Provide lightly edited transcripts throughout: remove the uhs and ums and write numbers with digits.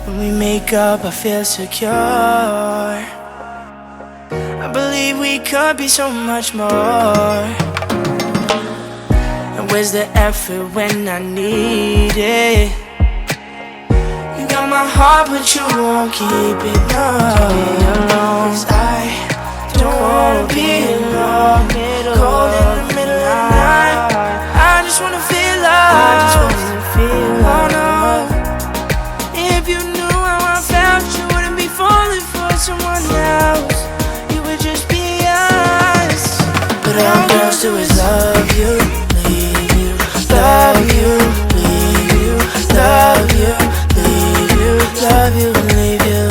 When we make up, I feel secure. I believe we could be so much more. And where's the effort when I need it? You got my heart, but you won't keep it, no. Alone, 'cause I don't wanna be alone. Cold in the middle of the night. I just wanna feel love. Oh no. If you knew how I felt, you wouldn't be falling for someone else. You would just be us. But all girls do is love you, leave you, love you, leave you, love you, leave you, love you, leave you.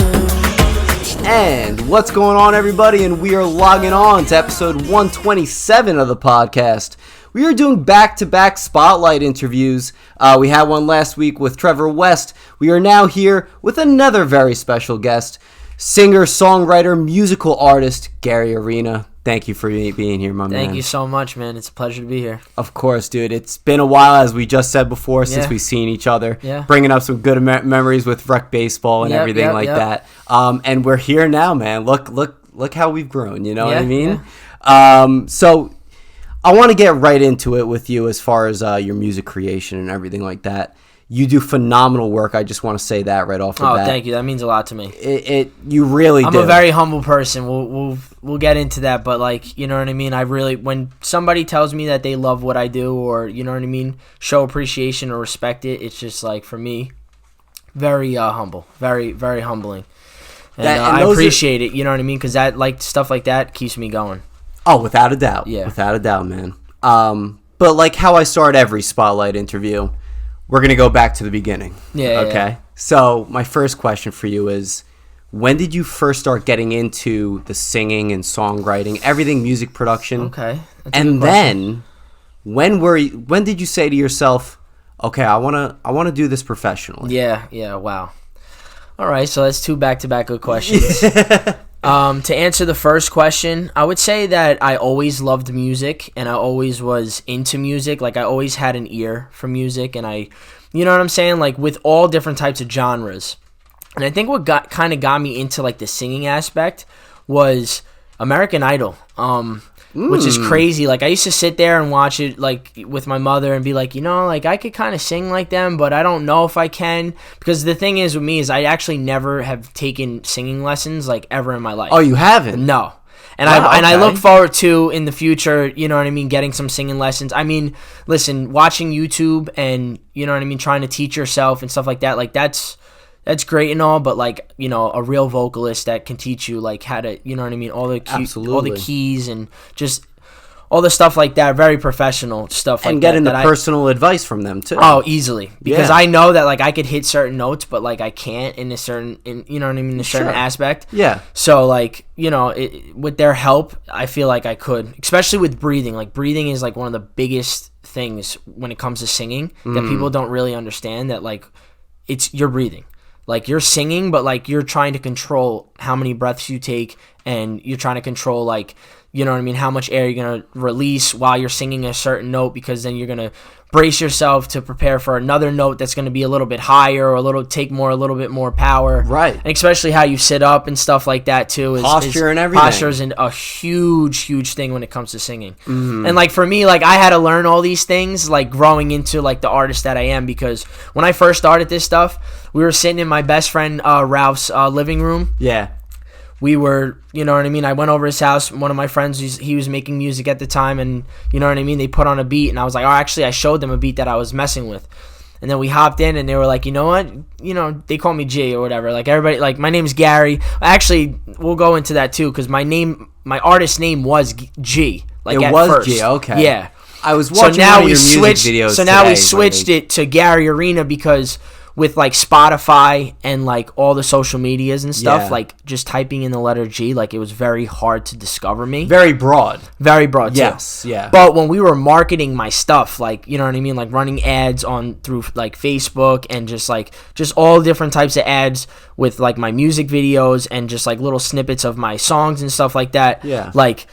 And what's going on, everybody? And we are logging on to episode 127 of the podcast. We are doing back-to-back spotlight interviews. We had one last week with Trevor West. We are now here with another very special guest, singer, songwriter, musical artist, Gary Arena. Thank you for being here, my man. Thank you so much, man. It's a pleasure to be here. Of course, dude. It's been a while, as we just said before, since we've seen each other. Yeah. Bringing up some good memories with rec baseball and everything like that. And we're here now, man. Look how we've grown. You know what I mean? Yeah. So I want to get right into it with you as far as your music creation and everything like that. You do phenomenal work. I just want to say that right off the bat. Oh, thank you. That means a lot to me. You really do. I'm a very humble person. We'll get into that, but like, you know what I mean? When somebody tells me that they love what I do, or you know what I mean, show appreciation or respect it, it's just like, for me, very humble, very, very humbling. And I appreciate it, you know what I mean? Because that, like, stuff like that keeps me going. Oh, without a doubt. Yeah. Without a doubt, man. But like how I start every spotlight interview, we're going to go back to the beginning. Yeah. Okay. Yeah. So my first question for you is, when did you first start getting into the singing and songwriting, everything music production? Okay. And then when did you say to yourself, okay, I want to do this professionally? Yeah, wow. All right, so that's two back-to-back good questions. To answer the first question, I would say that I always loved music, and I always was into music. Like, I always had an ear for music, and you know what I'm saying? Like, with all different types of genres. And I think what kind of got me into, like, the singing aspect was American Idol, which is crazy. Like, I used to sit there and watch it, like, with my mother and be like, you know, like, I could kind of sing like them, but I don't know if I can. Because the thing is with me is I actually never have taken singing lessons, like, ever in my life. Oh, you haven't? No. And wow, I look forward to, in the future, you know what I mean, getting some singing lessons. I mean, listen, watching YouTube and, you know what I mean, trying to teach yourself and stuff like that, like, that's great and all, but, like, you know, a real vocalist that can teach you, like, how to, you know what I mean, all the keys and just all the stuff like that, very professional stuff like that. And getting the personal advice from them, too. Oh, easily. Because I know that, like, I could hit certain notes, but, like, I can't in you know what I mean, a certain aspect. Yeah. So, like, you know, with their help, I feel like I could, especially with breathing. Like, breathing is, like, one of the biggest things when it comes to singing that people don't really understand, that, like, you're breathing. Like, you're singing, but, like, you're trying to control how many breaths you take, and you're trying to control, like, you know what I mean, how much air you're going to release while you're singing a certain note, because then you're going to brace yourself to prepare for another note that's going to be a little bit higher, or a little bit more power. Right. And especially how you sit up and stuff like that, too. Posture and everything. Posture is a huge thing when it comes to singing. Mm-hmm. And, like, for me, like, I had to learn all these things, like, growing into, like, the artist that I am, because when I first started this stuff, we were sitting in my best friend Ralph's living room. Yeah. We were, you know what I mean, I went over his house. One of my friends, he was making music at the time, and you know what I mean, they put on a beat, and I was like, oh, actually, I showed them a beat that I was messing with. And then we hopped in, and they were like, you know what, you know, they call me G or whatever. Like, everybody, like, my name's Gary. Actually, we'll go into that too, because my artist name was G. Like, it was first. G, okay. Yeah. I was watching one of your music videos. So now we switched it to Gary Arena, because with, like, Spotify and, like, all the social medias and stuff, like, just typing in the letter G, like, it was very hard to discover me. Very broad. Very broad, yes, yeah. But when we were marketing my stuff, like, you know what I mean, like, running ads through, like, Facebook, and just all different types of ads with, like, my music videos and just, like, little snippets of my songs and stuff like that. Yeah. Like,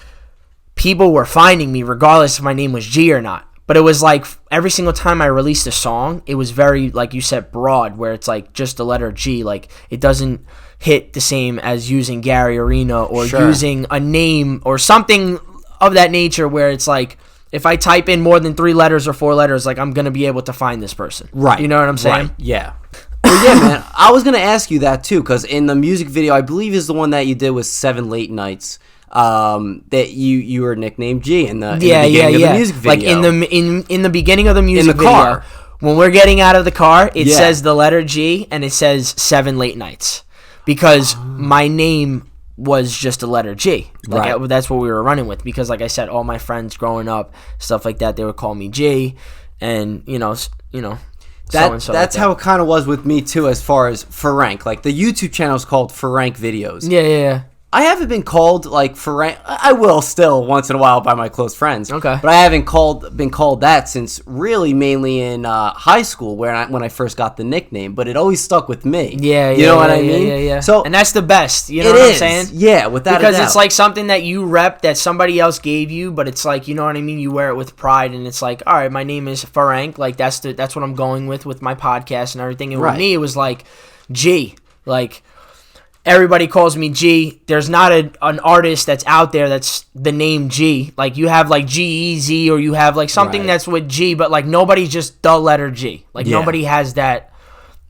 people were finding me regardless if my name was G or not. But it was like every single time I released a song, it was very, like you said, broad, where it's like just the letter G. Like it doesn't hit the same as using Gary Arena or using a name or something of that nature, where it's like if I type in more than 3 letters or 4 letters, like I'm gonna be able to find this person. Right. You know what I'm saying? Right. Yeah. Well, yeah, man. I was gonna ask you that too, because in the music video, I believe is the one that you did with 7 Late Nights. That you were nicknamed G in the beginning of the music video. Like in the beginning of the music video. Car. When we're getting out of the car, it says the letter G and it says 7 Late Nights. Because my name was just a letter G. Like that's what we were running with. Because like I said, all my friends growing up, stuff like that, they would call me G, and that's like how it kind of was with me too, as far as Ferenc. Like the YouTube channel is called Ferenc Videos. Yeah. I haven't been called like Ferenc. I will still once in a while by my close friends. Okay. But I haven't been called that since really mainly in high school when I first got the nickname. But it always stuck with me. Yeah. You know what I mean? Yeah. So, and that's the best. You know what I'm saying? Yeah, without because a doubt. it's like something that you rep that somebody else gave you, but it's like, you know what I mean? You wear it with pride, and it's like, all right, my name is Ferenc. Like that's what I'm going with my podcast and everything. And with me, it was like G. Like everybody calls me G. There's not an artist that's out there that's the name G. Like you have like G-E-Z, or you have like something that's with G, but like nobody's just the letter G. Like nobody has that,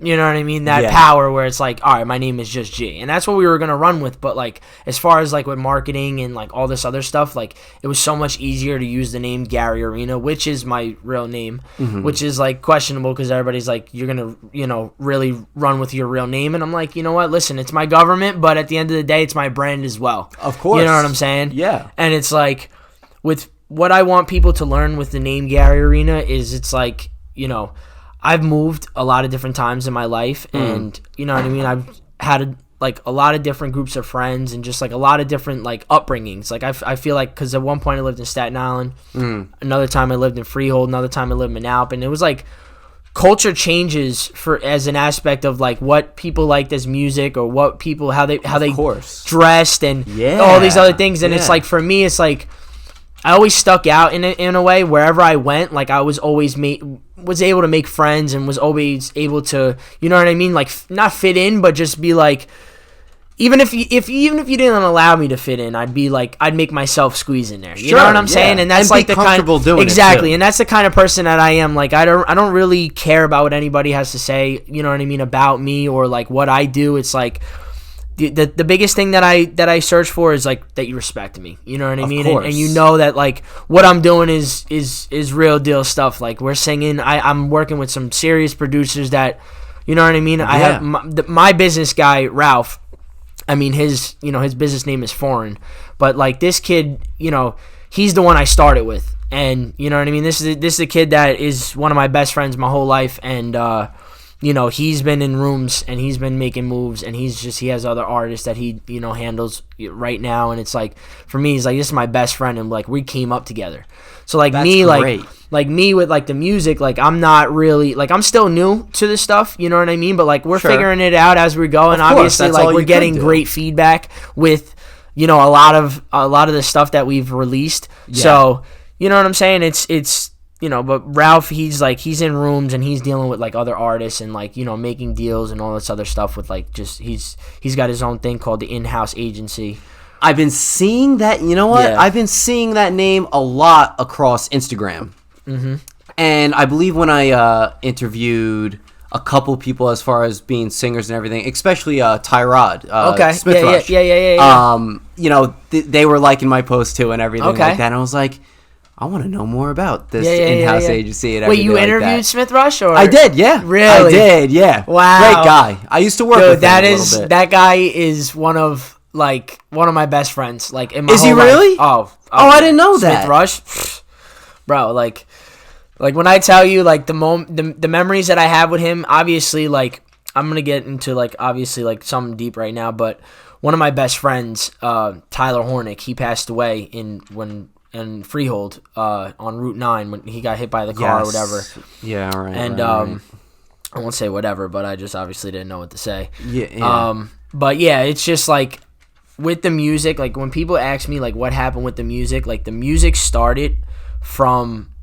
you know what I mean? That power where it's like, all right, my name is just G. And that's what we were going to run with. But like as far as like with marketing and like all this other stuff, like it was so much easier to use the name Gary Arena, which is my real name, which is like questionable because everybody's like, you're going to, really run with your real name. And I'm like, you know what? Listen, it's my government, but at the end of the day, it's my brand as well. Of course. You know what I'm saying? Yeah. And it's like with what I want people to learn with the name Gary Arena is it's like, I've moved a lot of different times in my life, and you know what I mean? I've had a lot of different groups of friends and just like a lot of different like upbringings. Like I feel like, because at one point I lived in Staten Island, another time I lived in Freehold, another time I lived in Manalapan, and it was like culture changes as an aspect of like what people liked as music, or what people how they dressed and all these other things. And it's like, for me, it's like I always stuck out in a way wherever I went. Like I was always was able to make friends, and was always able to, you know what I mean? Like not fit in, but just be like, even if you didn't allow me to fit in, I'd make myself squeeze in there. You know what I'm saying? And that's like the kind of exactly, and that's the kind of person that I am. Like I don't really care about what anybody has to say, you know what I mean, about me or like what I do. It's like the biggest thing that I search for is like that you respect me. You know what I mean? And you know that like what I'm doing is real deal stuff. Like we're singing. I'm working with some serious producers that, you know what I mean? I have my business guy, Ralph. I mean, his business name is Foreign, but like this kid, he's the one I started with, and you know what I mean. This is a kid that is one of my best friends my whole life, and he's been in rooms and he's been making moves, and he has other artists that he handles right now, and it's like, for me, he's like, this is my best friend, and like we came up together. So like that's me, great. like me with like the music, like I'm not really like, I'm still new to this stuff, you know what I mean? But like we're figuring it out as we go, and obviously like we're getting great feedback with a lot of the stuff that we've released. Yeah. So you know what I'm saying? It's but Ralph, he's in rooms and he's dealing with like other artists and like making deals and all this other stuff with like just he's got his own thing called the In-House Agency. I've been seeing that. You know what? Yeah. I've been seeing that name a lot across Instagram. Mm-hmm. And I believe when I interviewed a couple people as far as being singers and everything, especially Tyrod, Smith Rush. Yeah. They were liking my post too and everything like that. And I was like, I want to know more about this in-house agency and everything. Wait, you interviewed Smith Rush, or I did, yeah. Really? I did, yeah. Wow. Great guy. I used to work with him a little bit. That guy is one of my best friends. Like in my Is he really? Life. Oh, I didn't know that. Smith Rush, bro. Like when I tell you like the memories that I have with him. Obviously, like I'm gonna get into like obviously like something deep right now, but one of my best friends, Tyler Hornick, he passed away in Freehold on Route 9 when he got hit by the car or whatever. Yeah, right. And right. I won't say whatever, but I just obviously didn't know what to say. Yeah. But yeah, it's just like with the music, like when people ask me like what happened with the music, like the music started from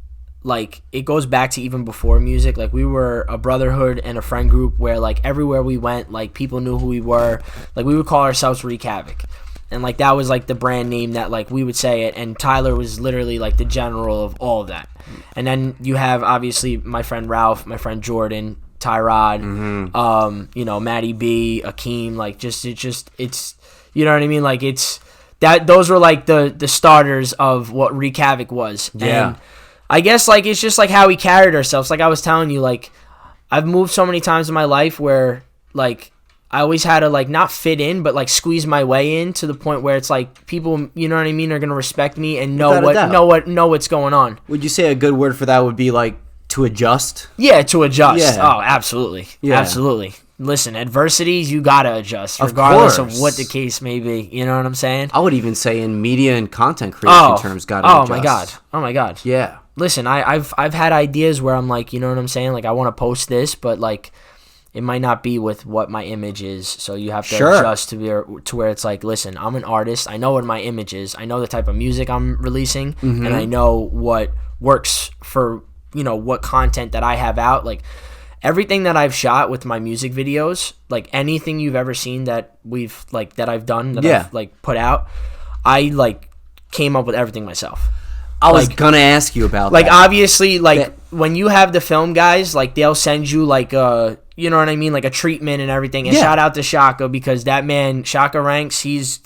like it goes back to even before music. Like we were a brotherhood and a friend group where like everywhere we went, like people knew who we were. Like we would call ourselves Wreak Havoc, and like that was like the brand name that like we would say it. And Tyler was literally like the general of all of that. And then you have obviously my friend Ralph, my friend Jordan, Tyrod, Matty B, Akeem. Like it's you know what I mean. Like it's that those were like the starters of what Wreak Havoc was. Yeah. And I guess, like, it's just, like, how we carried ourselves. Like I was telling you, like, I've moved so many times in my life where, like, I always had to, like, not fit in, but, like, squeeze my way in to the point where it's, like, people, you know what I mean, are going to respect me and know what's going on. Would you say a good word for that would be, like, to adjust? Yeah, to adjust. Yeah. Oh, absolutely. Yeah. Absolutely. Listen, adversities, you got to adjust, of regardless course. of what the case may be. You know what I'm saying? I would even say in media and content creation terms, got to adjust. Oh, my God. Yeah. Listen, I've had ideas where I'm like, you know what I'm saying? Like, I want to post this, but, like, it might not be with what my image is. So you have to adjust to where it's like, listen, I'm an artist. I know what my image is. I know the type of music I'm releasing, and I know what works for, you know, what content that I have out. Like, everything that I've shot with my music videos, like, anything you've ever seen that we've, like, that I've done, that I've, like, put out, I, like, came up with everything myself. I was gonna ask you about like, that. Like, obviously, like, when you have the film guys, like, they'll send you, like, you know what I mean, like a treatment and everything. And shout out to Shaka, because that man, Shaka Ranks, he's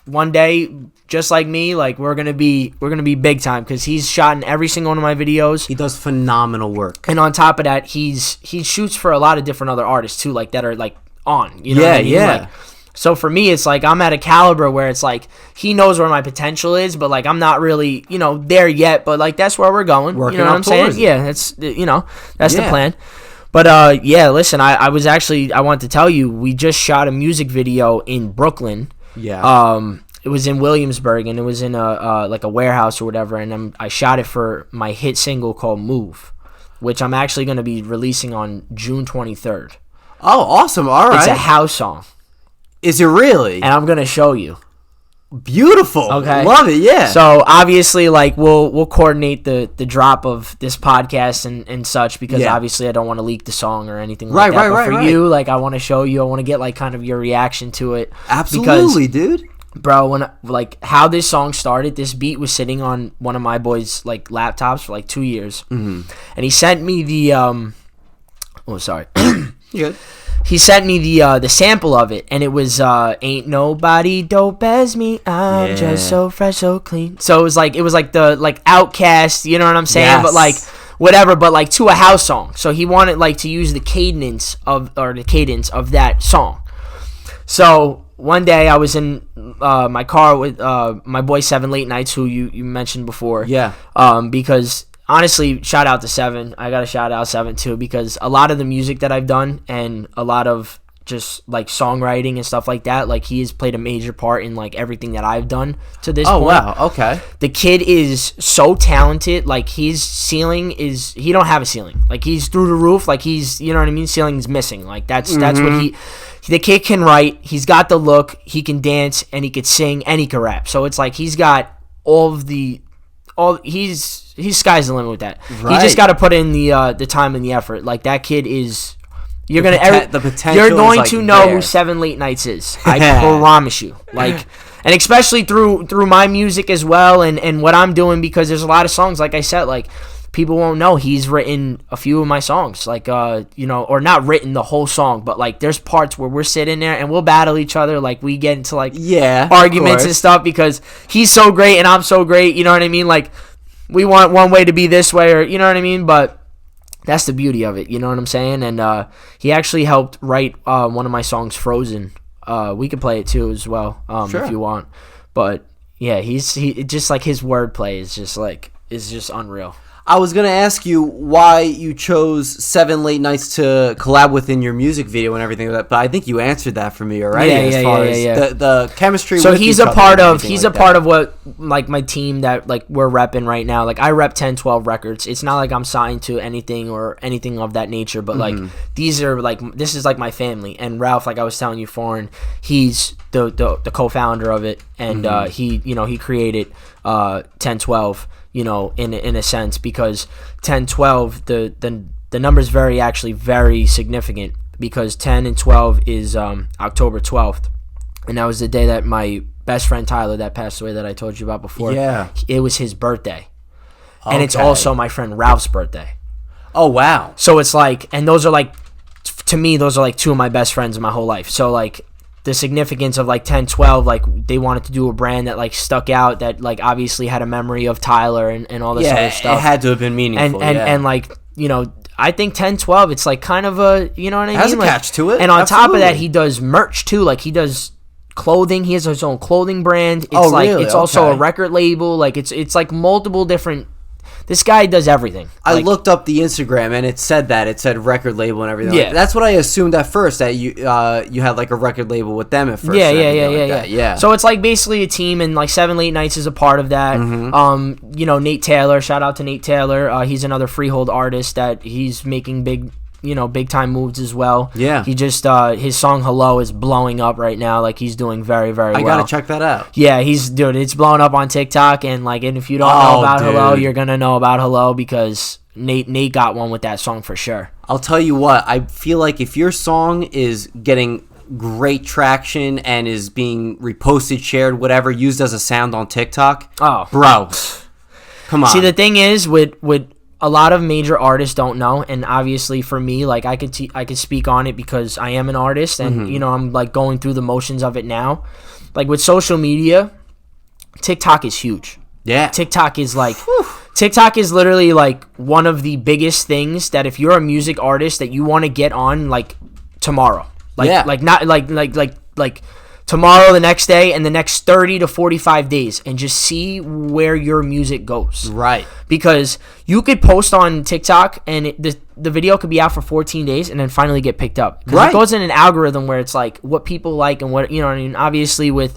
one day, just like me, like, we're gonna be big time, because he's shot in every single one of my videos. He does phenomenal work. And on top of that, he shoots for a lot of different other artists too, like, that are, like, on. You know what I mean? Yeah. Like, so for me, it's like I'm at a caliber where it's like he knows where my potential is, but, like, I'm not really, you know, there yet. But, like, that's where we're going. Working, you know what I'm saying? Yeah, that's, you know, that's the plan. But listen, I wanted to tell you, we just shot a music video in Brooklyn. Yeah. It was in Williamsburg, and it was in a warehouse or whatever, and I shot it for my hit single called Move, which I'm actually going to be releasing on June 23rd. Oh, awesome. All right. It's a house song. Is it really? And I'm going to show you. Beautiful. Okay. Love it, yeah. So, obviously, like, we'll coordinate the drop of this podcast and such, because obviously I don't want to leak the song or anything like that. But for you, like, I want to show you, I want to get, like, kind of your reaction to it. Absolutely, dude. Bro, when, like, how this song started, this beat was sitting on one of my boys', like, laptops for, like, 2 years. Mm-hmm. And he sent me the, oh, sorry. You good? He sent me the sample of it, and it was "Ain't Nobody Dope as Me, I'm just so fresh, so clean." So it was like the, like, Outkast, you know what I'm saying? Yes. But, like, whatever, but, like, to a house song. So he wanted, like, to use the cadence of that song. So one day I was in my car with my boy 7 Late Nights, who you mentioned before. Yeah. Because honestly, shout out to 7. I gotta shout out 7 too, because a lot of the music that I've done and a lot of just, like, songwriting and stuff like that, like, he has played a major part in, like, everything that I've done to this point. Oh, wow. Okay. The kid is so talented. Like, his ceiling is, he don't have a ceiling. Like, he's through the roof. Like, he's, you know what I mean? Ceiling's missing. Like, that's what the kid can write. He's got the look. He can dance, and he could sing, and he can rap. So it's like he's got he's sky's the limit with that. Right. He just got to put in the time and the effort. Like, that kid is, you're the potential. You're going is, like, to know there. who 7 Late Nights is. I promise you. Like, and especially through my music as well, and what I'm doing, because there's a lot of songs, like I said, like, people won't know he's written a few of my songs, like, you know, or not written the whole song, but, like, there's parts where we're sitting there and we'll battle each other, like, we get into, like, arguments and stuff, because he's so great and I'm so great, you know what I mean? Like, we want one way to be this way, or, you know what I mean? But that's the beauty of it, you know what I'm saying? And he actually helped write one of my songs, Frozen. We could play it too as well, if you want. But yeah, he just, like, his wordplay is just unreal. I was going to ask you why you chose 7 Late Nights to collab with in your music video and everything like that, but I think you answered that for me already as far as the chemistry. So he's a part of what, like, my team that, like, we're repping right now. Like, I rep 1012 Records. It's not like I'm signed to anything or anything of that nature, but like, these are, like, this is, like, my family. And Ralph, like I was telling you, Foreign, he's the co-founder of it, and he created 1012. in a sense, because 10-12, the number is very significant, because 10 and 12 is October 12th, and that was the day that my best friend Tyler, that passed away, that I told you about before, it was his birthday. Okay. And it's also my friend Ralph's birthday. Oh, wow. So it's like, and those are like, to me, those are like two of my best friends in my whole life. So like the significance of like 10-12, like they wanted to do a brand that like stuck out, that like obviously had a memory of Tyler and all this other stuff. It had to have been meaningful. And like, I think 10-12, it's like kind of a, you know what I mean? Has a like, catch to it. And on top of that, he does merch too. Like he does clothing. He has his own clothing brand. It's really? It's also a record label. Like it's like multiple different. This guy does everything. I looked up the Instagram and it said record label and everything. Yeah, that's what I assumed at first, that you had like a record label with them at first. Yeah. So it's like basically a team, and like 7 Late Nights is a part of that. Mm-hmm. Nate Taylor. Shout out to Nate Taylor. He's another Freehold artist that he's making big time moves as well. Yeah. He just his song Hello is blowing up right now. Like he's doing very, very well. I gotta check that out. Yeah, it's blowing up on TikTok, and if you don't know about Hello, you're gonna know about Hello, because Nate got one with that song for sure. I'll tell you what, I feel like if your song is getting great traction and is being reposted, shared, whatever, used as a sound on TikTok, bro, come on. See, the thing is with a lot of major artists don't know, and obviously for me, like I could speak on it because I am an artist, and I'm like going through the motions of it now. Like with social media, TikTok is huge. Yeah, TikTok is literally like one of the biggest things that if you're a music artist that you want to get on like tomorrow, like tomorrow, the next day, and the next 30 to 45 days, and just see where your music goes. Right. Because you could post on TikTok, and the video could be out for 14 days, and then finally get picked up. Right. It goes in an algorithm where it's like what people like, and what, I mean, obviously with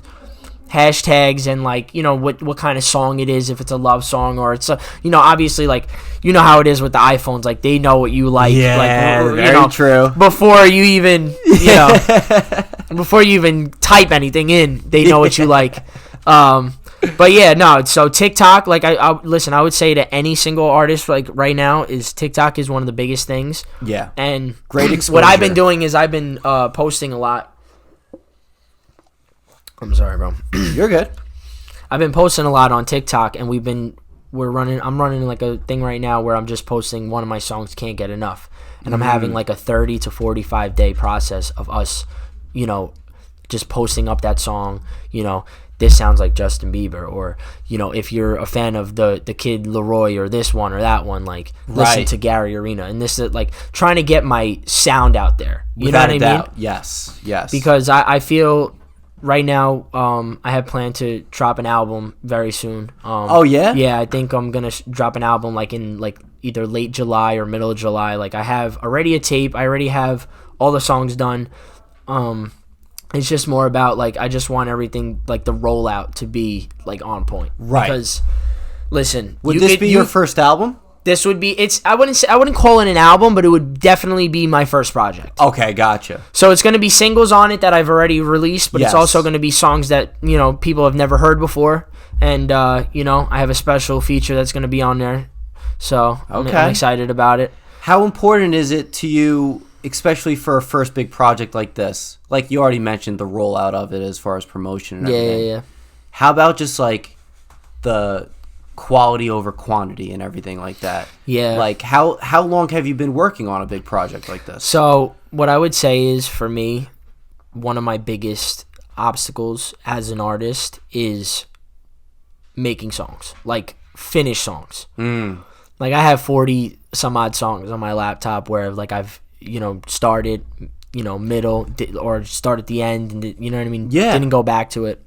hashtags and like, what kind of song it is, if it's a love song or it's a, obviously like, how it is with the iPhones, like they know what you like. Yeah, like, very true. Before you even, before you even type anything in, they know what you like. But yeah, no, so TikTok, like I would say to any single artist, like right now, is TikTok is one of the biggest things. Yeah. And great exposure. What I've been doing is I've been posting a lot. I'm sorry, bro. You're good. I've been posting a lot on TikTok, and I'm running like a thing right now where I'm just posting one of my songs, Can't Get Enough. And I'm having like a 30 to 45 day process of us, just posting up that song, this sounds like Justin Bieber, or, if you're a fan of the Kid Leroy or this one or that one, like listen to Gary Arena, and this is like trying to get my sound out there. You Without know what I mean? Yes. Because I feel right now, I have planned to drop an album very soon. Oh yeah? Yeah, I think I'm gonna drop an album like in like either late July or middle of July. Like I have already a tape. I already have all the songs done. It's just more about like I just want everything like the rollout to be like on point. Right. Because listen, would this be your first album? This would be I wouldn't call it an album, but it would definitely be my first project. Okay, gotcha. So it's going to be singles on it that I've already released, but It's also going to be songs that, people have never heard before, and I have a special feature that's going to be on there. So I'm excited about it. How important is it to you, especially for a first big project like this? Like you already mentioned the rollout of it as far as promotion and everything. Yeah. How about just like the quality over quantity and everything like that? Yeah. Like how long have you been working on a big project like this? So what I would say is, for me, one of my biggest obstacles as an artist is making songs, like finished songs. Like I have 40 some odd songs on my laptop where like I've started middle or start at the end, and you know what I mean? Yeah. Didn't go back to it.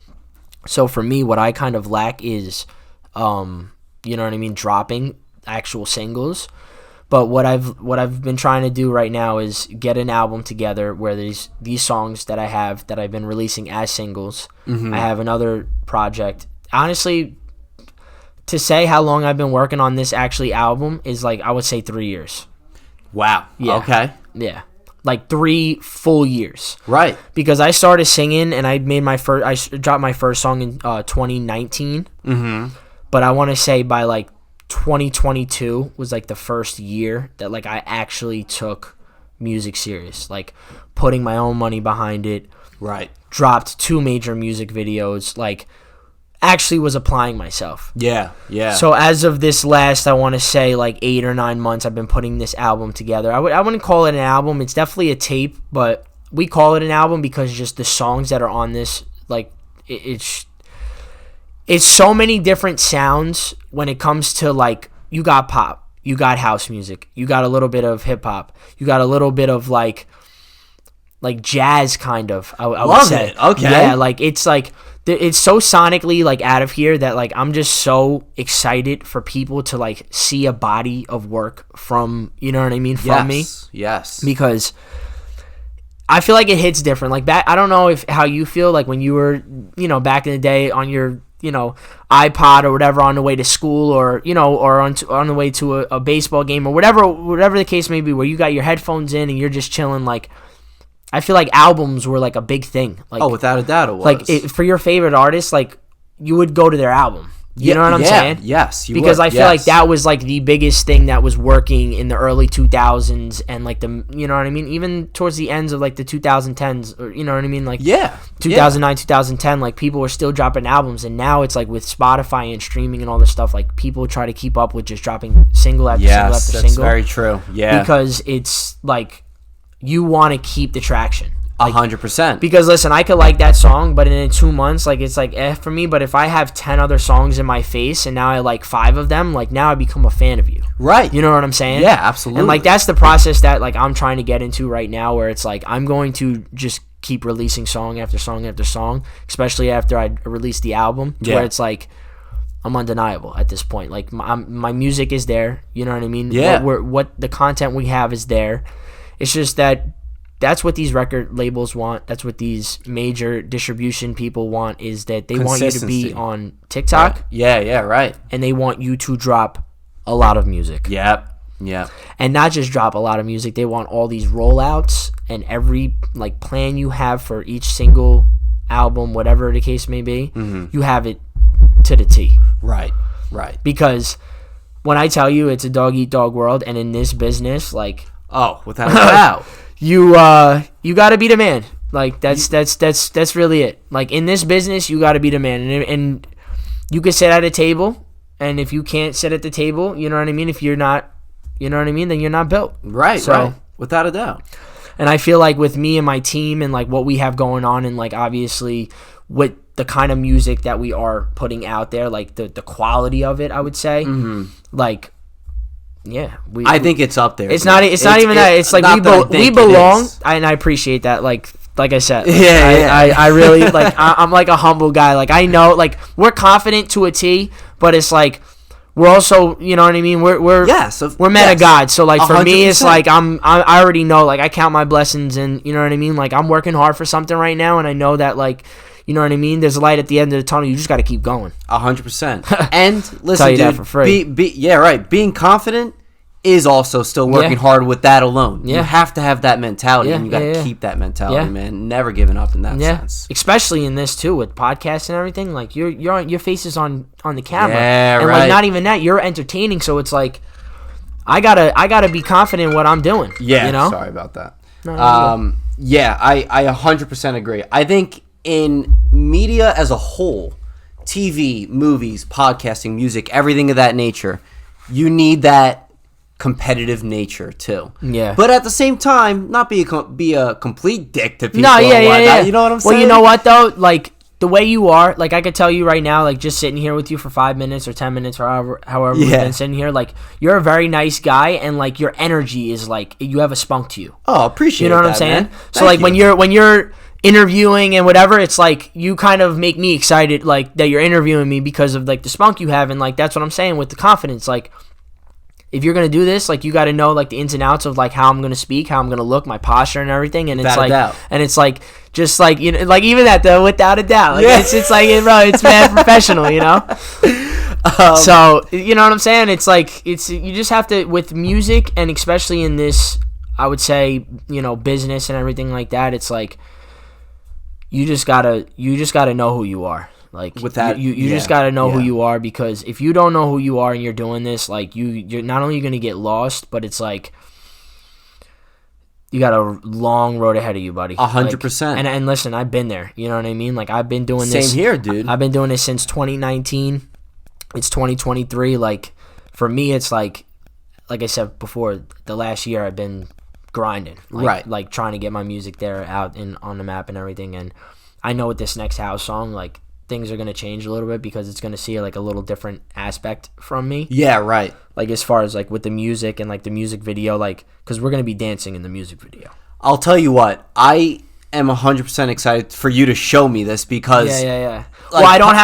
So for me, what I kind of lack is dropping actual singles. But what I've been trying to do right now is get an album together where these songs that I have that I've been releasing as singles. I have another project. Honestly, to say how long I've been working on this actually album is like, I would say 3 years. Wow. Yeah. Okay. Yeah. Like 3 full years. Right. Because I started singing and I dropped my first song in 2019. But I want to say by like 2022 was like the first year that like I actually took music serious, like putting my own money behind it. Right. Dropped 2 major music videos, like actually was applying myself. Yeah. So as of this last, I want to say like 8 or 9 months, I've been putting this album together. I wouldn't call it an album. It's definitely a tape, but we call it an album because just the songs that are on this, like it's so many different sounds when it comes to like, you got pop, you got house music, you got a little bit of hip hop, you got a little bit of like jazz kind of, I would say. It. Okay. Yeah, like it's so sonically like out of here that like I'm just so excited for people to like see a body of work from, you know what I mean, from me. Yes. Because I feel like it hits different. Like back, I don't know how you feel like when you were, you know, back in the day on your, you know, iPod or whatever on the way to school, or, you know, or on the way to a baseball game or whatever the case may be, where you got your headphones in and you're just chilling. Like, I feel like albums were like a big thing. Like, without a doubt it was. Like for your favorite artist, like you would go to their album. You know what I'm saying? Yes, because I feel like that was like the biggest thing that was working in the early 2000s and like you know what I mean? Even towards the ends of like the 2010s, or you know what I mean? Like 2009, 2010, like people were still dropping albums, and now it's like with Spotify and streaming and all this stuff, like people try to keep up with just dropping single after single after single. Yes, that's very true. Yeah. Because it's like you want to keep the traction. 100%. Because listen, I could like that song, but in 2 months, like it's like for me. But if I have 10 other songs in my face and now I like 5 of them, like now I become a fan of you. Right. You know what I'm saying? Yeah, absolutely. And like that's the process that like I'm trying to get into right now, where it's like I'm going to just keep releasing song after song after song, especially after I release the album, where it's like I'm undeniable at this point. Like my music is there. You know what I mean? Yeah. What the content we have is there. It's just that. That's what these record labels want. That's what these major distribution people want, is that they want you to be on TikTok. Right. Yeah, right. And they want you to drop a lot of music. Yep. And not just drop a lot of music. They want all these rollouts and every like plan you have for each single album, whatever the case may be, you have it to the T. Right. Because when I tell you it's a dog eat dog world, and in this business, like, without a doubt. You gotta be the man. Like that's really it. Like in this business, you gotta be the man, and you can sit at a table, and if you can't sit at the table, you know what I mean. If you're not, you know what I mean, then you're not built. Right. Without a doubt. And I feel like with me and my team and like what we have going on, and like obviously with the kind of music that we are putting out there, like the quality of it, I would say, like. Yeah, I think it's up there. It's not even that. It's like we belong, and I appreciate that. Like I said, I really like. I'm like a humble guy. Like I know, like we're confident to a T, but it's like we're also, you know what I mean. We're men of God. So like for 100%. Me, it's like I already know. Like I count my blessings, and you know what I mean. Like I'm working hard for something right now, and I know that like. You know what I mean? There's a light at the end of the tunnel. You just got to keep going. 100%. And listen, tell you dude, that for free. Being confident is also still working hard with that alone. Yeah. You have to have that mentality, and you got to keep that mentality, man. Never giving up in that sense. Especially in this too, with podcasts and everything. Like your face is on the camera, and like not even that, you're entertaining. So it's like I gotta be confident in what I'm doing. Yeah. You know? Sorry about that. Yeah, I 100% agree. I think. In media as a whole, TV, movies, podcasting, music, everything of that nature, you need that competitive nature too. Yeah. But at the same time, not be a complete dick to people. No, yeah. You know what I'm saying? Well, you know what though? Like the way you are, like I could tell you right now, like just sitting here with you for 5 minutes or 10 minutes or however we've been sitting here, like you're a very nice guy, and like your energy is like you have a spunk to you. Oh, appreciate you know what that, I'm saying? Man. So like when you're interviewing and whatever, it's like you kind of make me excited, like that you're interviewing me because of like the spunk you have, and like that's what I'm saying with the confidence. Like if you're gonna do this, like you got to know like the ins and outs of like how I'm gonna speak, how I'm gonna look, my posture and everything, and it's like just like, you know, like even that though, without a doubt, like it's like, bro, it's mad professional, you know. So you know what I'm saying? It's like you just have to, with music, and especially in this, I would say, you know, business and everything like that. It's like you just gotta know who you are. Like with that, you just got to know who you are, because if you don't know who you are and you're doing this, like you're not only going to get lost, but it's like you got a long road ahead of you, buddy. 100%. And listen, I've been there. You know what I mean? Like I've been doing this. Same here, dude. I've been doing this since 2019. It's 2023. Like for me, it's like I said before, the last year I've been grinding, like trying to get my music there out on the map and everything. And I know with this next house song, like things are going to change a little bit, because it's going to see like a little different aspect from me. Yeah, right. Like as far as like with the music and like the music video, like because we're going to be dancing in the music video. I'll tell you what, I am 100% excited for you to show me this, because Like, well, I don't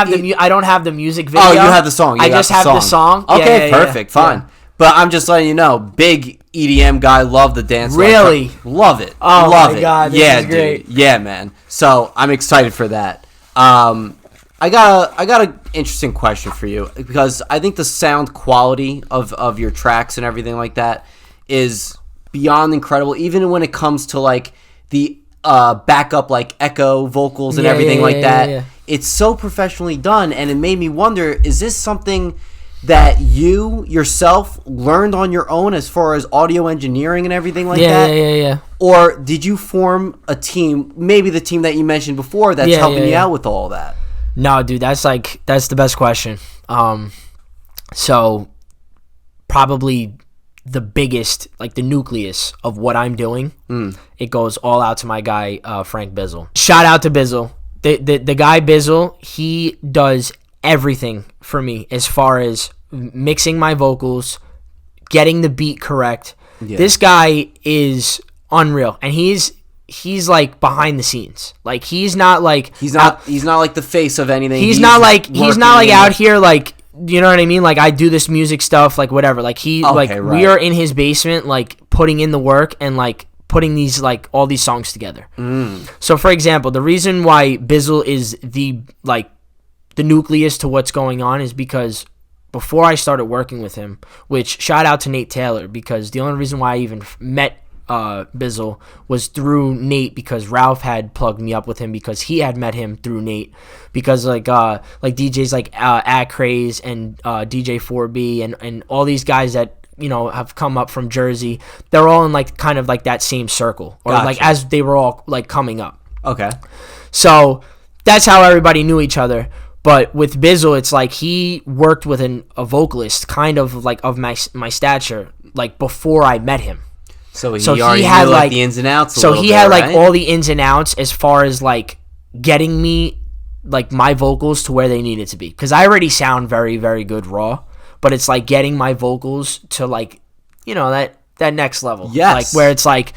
have the music video. Oh, you have the song. I just have the song. Okay, perfect, fine. Yeah. But I'm just letting you know, big EDM guy, love the dance. Really? Love it. Oh love my God, this is great. Dude. Yeah, man. So I'm excited for that. I got an interesting question for you, because I think the sound quality of your tracks and everything like that is beyond incredible, even when it comes to like the backup like echo vocals and everything like that. Yeah. It's so professionally done, and it made me wonder, is this something that you yourself learned on your own as far as audio engineering and everything like that? Yeah. Or did you form a team, maybe the team that you mentioned before, that's helping you out with all that? No, dude, that's the best question. So probably the biggest, like the nucleus of what I'm doing, it goes all out to my guy, Frank Bizzle. Shout out to Bizzle. The guy Bizzle, he does everything for me as far as mixing my vocals, getting the beat correct. Yeah. This guy is unreal, and he's like behind the scenes. Like he's not like he's not like the face of anything. He's not like out here like, you know what I mean? Like I do this music stuff, like whatever. Like we are in his basement, like putting in the work and like putting these like all these songs together. So for example, the reason why Bizzle is the nucleus to what's going on is because before I started working with him, which shout out to Nate Taylor, because the only reason why I even met Bizzle was through Nate, because Ralph had plugged me up with him, because he had met him through Nate, because like DJs like Craze and DJ 4B and all these guys that, you know, have come up from Jersey, they're all in like kind of like that same circle, or like as they were all like coming up. Okay. So that's how everybody knew each other. But with Bizzle, it's like he worked with a vocalist kind of like of my stature, like before I met him. So he already had knew, like the ins and outs. So he had like all the ins and outs as far as like getting me like my vocals to where they needed to be, because I already sound very, very good raw, but it's like getting my vocals to like, you know, that next level. Yes. Like where it's like,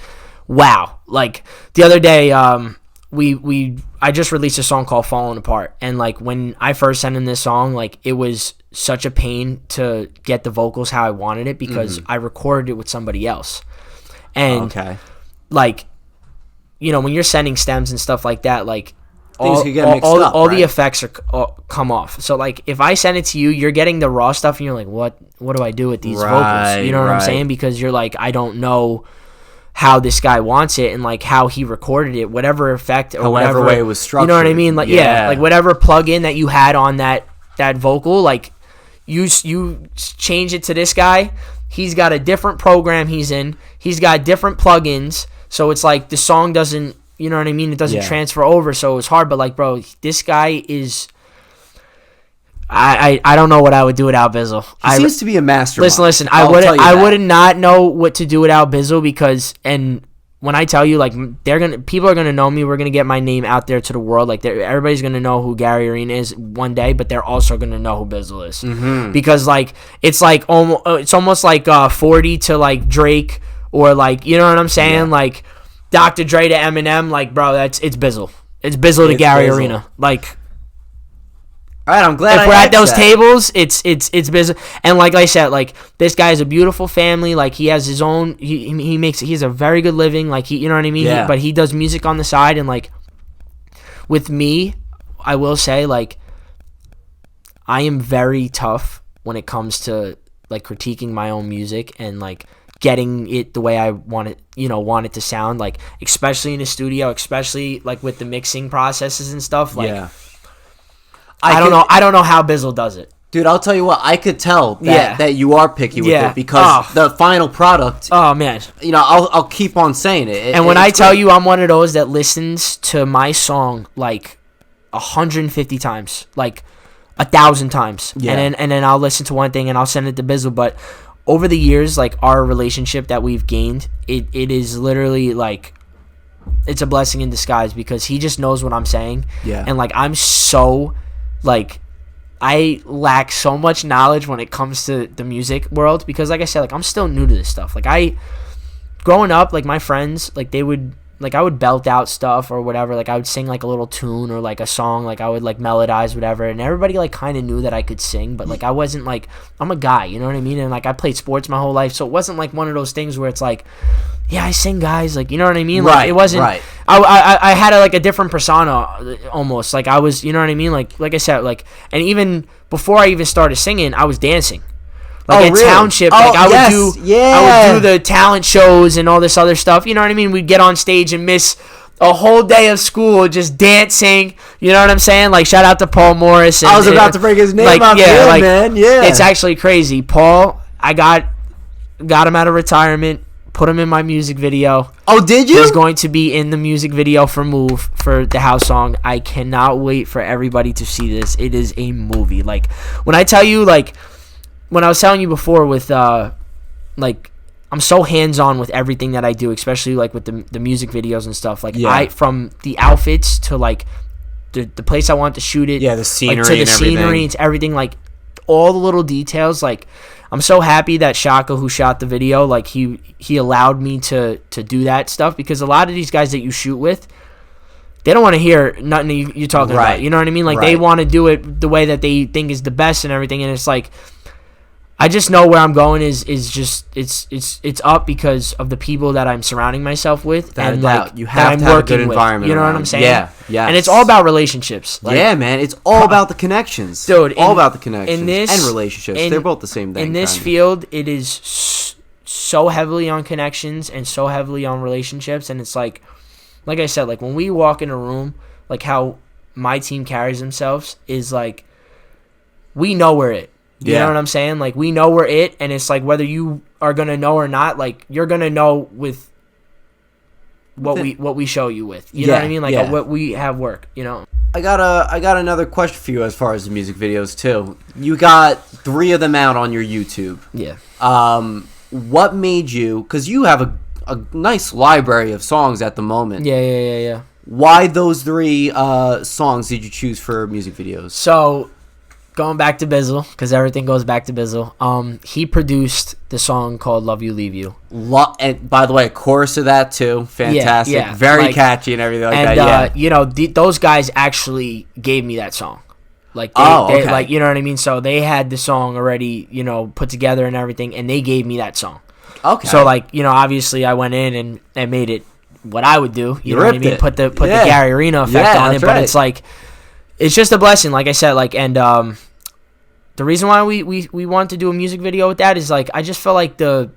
wow. Like the other day, I just released a song called Falling Apart, and like when I first sent him this song, like it was such a pain to get the vocals how I wanted it, because I recorded it with somebody else. And like, you know, when you're sending stems and stuff like that, like all the effects come off. So like if I send it to you, you're getting the raw stuff and you're like, what do I do with these vocals? You know what I'm saying? Because you're like, I don't know how this guy wants it and like how he recorded it, whatever effect or whatever way it was structured. You know what I mean? Like like whatever plug-in that you had on that vocal, like you change it to this guy. He's got a different program he's in. He's got different plugins. So it's like the song doesn't, you know what I mean? It doesn't transfer over. So it's hard. But like, bro, this guy is, I don't know what I would do without Bizzle. He seems to be a mastermind. Listen. I would not know what to do without Bizzle, because, and when I tell you, like, people are gonna know me. We're gonna get my name out there to the world. Like, everybody's gonna know who Gary Arena is one day, but they're also gonna know who Bizzle is, because like it's almost like 40 to like Drake, or like, you know what I'm saying, like Dr. Dre to Eminem. Like, bro, it's Bizzle. It's Bizzle to Gary Arena. Like. All right, I'm glad. If we're at those tables, it's Bizzle, and like I said, like this guy is a beautiful family. Like he has his own. He has a very good living. Like you know what I mean. Yeah. But he does music on the side, and like with me, I will say like I am very tough when it comes to like critiquing my own music and like getting it the way I want it to sound. Like especially in the studio, especially like with the mixing processes and stuff. Like. Yeah. I don't know how Bizzle does it. Dude, I'll tell you what, I could tell that you are picky with it because the final product. Oh man, I'll keep on saying it. And when I tell you, I'm one of those that listens to my song like 150 times, like 1,000 times, and then I'll listen to one thing and I'll send it to Bizzle. But over the years, like our relationship that we've gained, it is literally like it's a blessing in disguise because he just knows what I'm saying. Yeah, and like I'm so like. I lack so much knowledge when it comes to the music world because, like I said, like I'm still new to this stuff. Like growing up, like my friends, like I would belt out stuff or whatever. Like I would sing like a little tune or like a song. Like I would like melodize whatever, and everybody like kind of knew that I could sing, but like I wasn't like I'm a guy, you know what I mean? And like I played sports my whole life, so it wasn't like one of those things where it's like, yeah, I sing, guys. Like, you know what I mean? Like, right. It wasn't. Right. I had a different persona almost. Like I was, you know what I mean? Like I said, like, and even before I even started singing, I was dancing. Like at Township, like I would do the talent shows and all this other stuff. You know what I mean? We'd get on stage and miss a whole day of school just dancing. You know what I'm saying? Like shout out to Paul Morris. And, I was about to bring his name up. Yeah, like, man. Yeah, it's actually crazy. Paul, I got him out of retirement. Put him in my music video. Oh, did you? He's going to be in the music video for Move for the house song. I cannot wait for everybody to see this. It is a movie. Like when I tell you, like when I was telling you before with like I'm so hands-on with everything that I do, especially like with the music videos and stuff. Like I from the outfits to like the place I want to shoot it. Yeah, the scenery like, to the scenery to everything, like all the little details. Like I'm so happy that Shaka, who shot the video, like he allowed me to do that stuff because a lot of these guys that you shoot with, they don't want to hear nothing you're talking about. You know what I mean? Like they want to do it the way that they think is the best and everything. And it's like, I just know where I'm going is just it's up because of the people that I'm surrounding myself with and like you have to have a good environment. You know what I'm saying? Yeah. And it's all about relationships. Like, yeah, man. It's all about the connections, dude. All about the connections and relationships. They're both the same thing. In this field, it is so heavily on connections and so heavily on relationships, and it's like I said, like when we walk in a room, like how my team carries themselves is like we know we're it. You know what I'm saying? Like, we know we're it, and it's like whether you are going to know or not, like, you're going to know with what we show you with. You know what I mean? Like, what we have work, you know? I got another question for you as far as the music videos, too. You got 3 of them out on your YouTube. Yeah. What made you... Because you have a nice library of songs at the moment. Yeah. Why those 3 songs did you choose for music videos? So... Going back to Bizzle, because everything goes back to Bizzle. He produced the song called "Love You, Leave You." And by the way, chorus of that too, fantastic, very catchy and everything like that. Yeah, you know, those guys actually gave me that song. Like, they like, you know what I mean. So they had the song already, you know, put together and everything, and they gave me that song. Okay. So like, you know, obviously I went in and made it what I would do. You know what I mean? Put the Gary Arena effect on it, but it's like. It's just a blessing, like I said, like, and the reason why we want to do a music video with that is like I just felt like the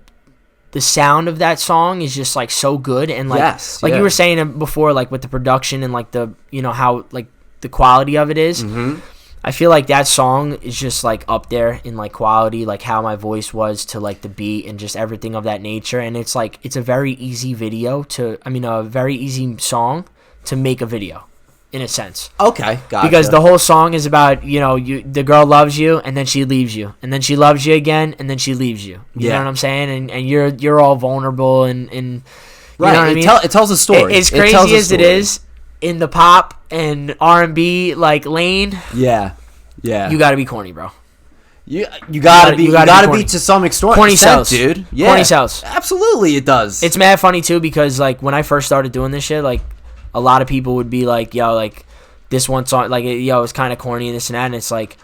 sound of that song is just like so good and like you were saying before, like with the production and like the, you know, how like the quality of it is. Mm-hmm. I feel like that song is just like up there in like quality, like how my voice was to like the beat and just everything of that nature. And it's like it's a very easy a very easy song to make a video. In a sense. Okay, gotcha. Because the whole song is about, you know, the girl loves you and then she leaves you. And then she loves you again and then she leaves you. You know what I'm saying? And you're all vulnerable and you know what I mean? It tells a story. As crazy as it is in the pop and R&B like lane. Yeah. You got to be corny, bro. You gotta be to some extent, corny sells, dude. Yeah. Corny sells. Absolutely, it does. It's mad funny too because like when I first started doing this shit, like a lot of people would be like, yo, like, this one song, like, yo, it's kind of corny and this and that. And it's like,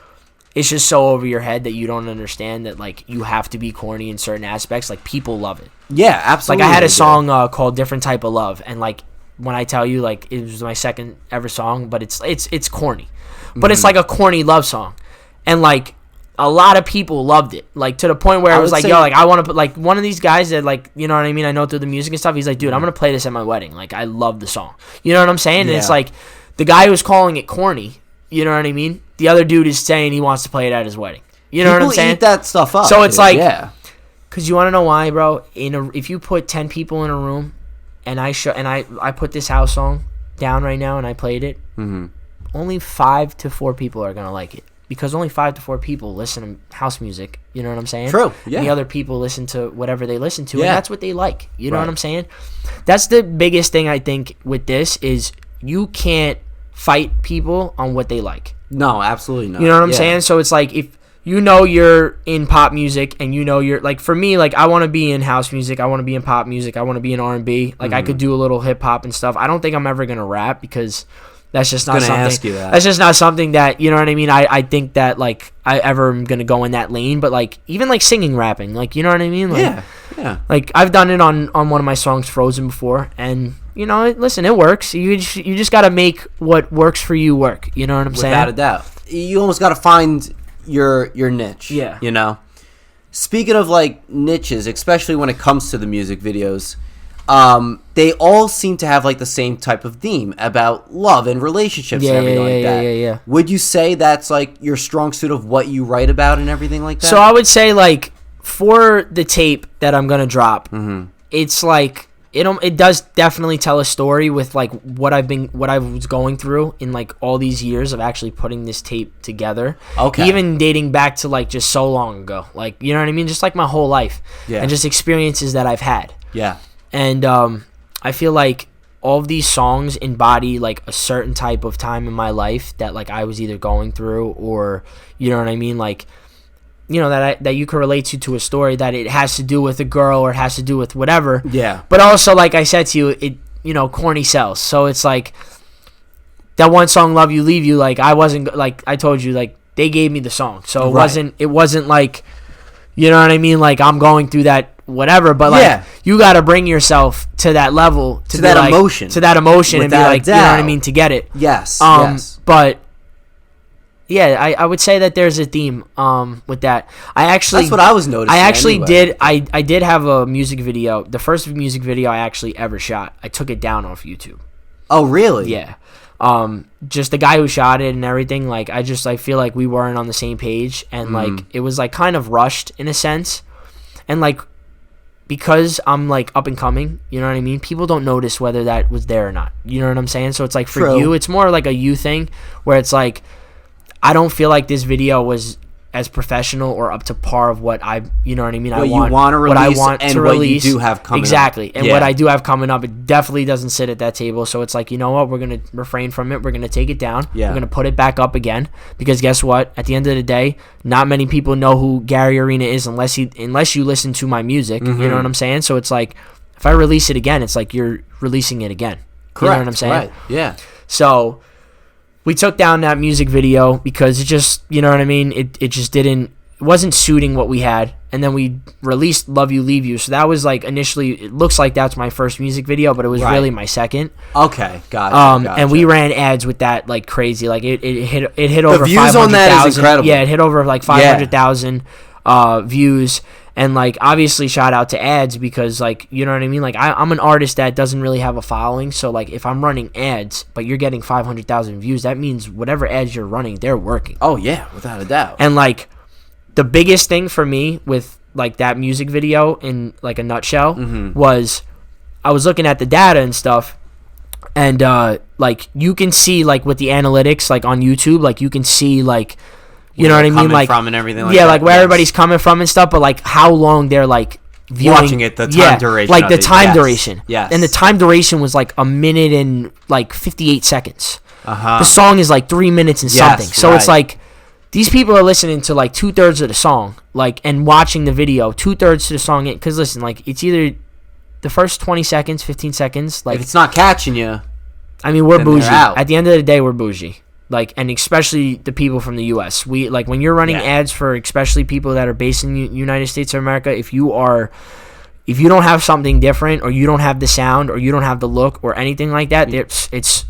it's just so over your head that you don't understand that, like, you have to be corny in certain aspects. Like, people love it. Yeah, absolutely. Like, I had a song called Different Type of Love. And, like, when I tell you, like, it was my second ever song, but it's corny. But it's like a corny love song. And, like, a lot of people loved it, like to the point where it was like, yo, like I want to put like one of these guys that like, you know what I mean? I know through the music and stuff. He's like, dude, I'm gonna play this at my wedding. Like, I love the song. You know what I'm saying? Yeah. And it's like the guy who was calling it corny. You know what I mean? the other dude is saying he wants to play it at his wedding. You know People what I'm saying? Eat that stuff up. So it's like, because you want to know why, bro? If you put 10 people in a room, and I put this house song down right now and I played it, only 5 to 4 people are gonna like it. Because only 5 to 4 people listen to house music. You know what I'm saying? True. Yeah. And the other people listen to whatever they listen to, and that's what they like. You know what I'm saying? That's the biggest thing I think with this is you can't fight people on what they like. No, absolutely not. You know what I'm saying? So it's like if you know you're in pop music and you know you're like, for me, like I want to be in house music, I want to be in pop music, I want to be in R&B. Like I could do a little hip hop and stuff. I don't think I'm ever gonna rap because that's just not something. That's just not something that, you know what I mean. I think that like I ever am gonna go in that lane, but like even like singing, rapping, like you know what I mean. Like, yeah. Like I've done it on one of my songs, Frozen, before, and you know, listen, it works. You just gotta make what works for you work. You know what I'm saying? Without a doubt, you almost gotta find your niche. Yeah. You know. Speaking of like niches, especially when it comes to the music videos. They all seem to have like the same type of theme about love and relationships and everything like that. Yeah. Would you say that's like your strong suit of what you write about and everything like that? So I would say like for the tape that I'm gonna drop, it's like it does definitely tell a story with like what I was going through in like all these years of actually putting this tape together. Okay. Even dating back to like just so long ago, like you know what I mean, just like my whole life, and just experiences that I've had. Yeah. And I feel like all of these songs embody like a certain type of time in my life that like I was either going through or, you know what I mean, like, you know, that you can relate to a story that it has to do with a girl or it has to do with whatever. Yeah. But also, like I said to you, it, you know, corny sells. So it's like that one song, Love You, Leave You, like I wasn't, like I told you, like they gave me the song. So it wasn't like, you know what I mean, like I'm going through that whatever, but like you got to bring yourself to that level, to that like, emotion, and be like, you know what I mean, to get it. Yes. But yeah, I would say that there's a theme with that. That's what I was noticing. I actually did. I did have a music video. The first music video I actually ever shot, I took it down off YouTube. Oh, really? Yeah. Just the guy who shot it and everything, like I feel like we weren't on the same page, and like it was like kind of rushed in a sense, and like because I'm like up and coming, you know what I mean, people don't notice whether that was there or not, you know what I'm saying? So it's like for you, it's more like a you thing where it's like I don't feel like this video was as professional or up to par of what I, you know what I mean, what you want to release, what I want to release, what you do have coming exactly. up. And what I do have coming up, it definitely doesn't sit at that table. So it's like, you know what, we're going to refrain from it. We're going to take it down. We're going to put it back up again, because guess what? At the end of the day, not many people know who Gary Arena is unless you listen to my music. You know what I'm saying? So it's like, if I release it again, it's like you're releasing it again. Correct. You know what I'm saying? Right. Yeah. So we took down that music video because it just, you know what I mean? It just wasn't suiting what we had, and then we released Love You, Leave You. So that was like initially, it looks like that's my first music video, but it was really my second. Okay, gotcha. And we ran ads with that like crazy. Like it hit over 500,000. The views on that is incredible. Yeah, it hit over like 500,000 views. And like obviously shout out to ads, because like, you know what I mean, like I'm an artist that doesn't really have a following, so like if I'm running ads but you're getting 500,000 views, that means whatever ads you're running, they're working. Oh yeah, without a doubt. And like the biggest thing for me with like that music video in like a nutshell was I was looking at the data and stuff, and like you can see like with the analytics like on YouTube, like you can see like, you know what I mean, like from and everything like like where everybody's coming from and stuff, but like how long they're like viewing, watching it, the time duration, like the time duration. Yes. And the time duration was like a minute and like 58 seconds. The song is like 3 minutes and something. So it's like these people are listening to like 2/3 of the song, like, and watching the video 2/3 to the song. Because listen, like it's either the first 20 seconds, 15 seconds. Like if it's not catching you, I mean, we're bougie. At the end of the day, we're bougie. Like, and especially the people from the U.S. We like when you're running ads for especially people that are based in the United States of America. If you don't have something different, or you don't have the sound, or you don't have the look, or anything like that, it's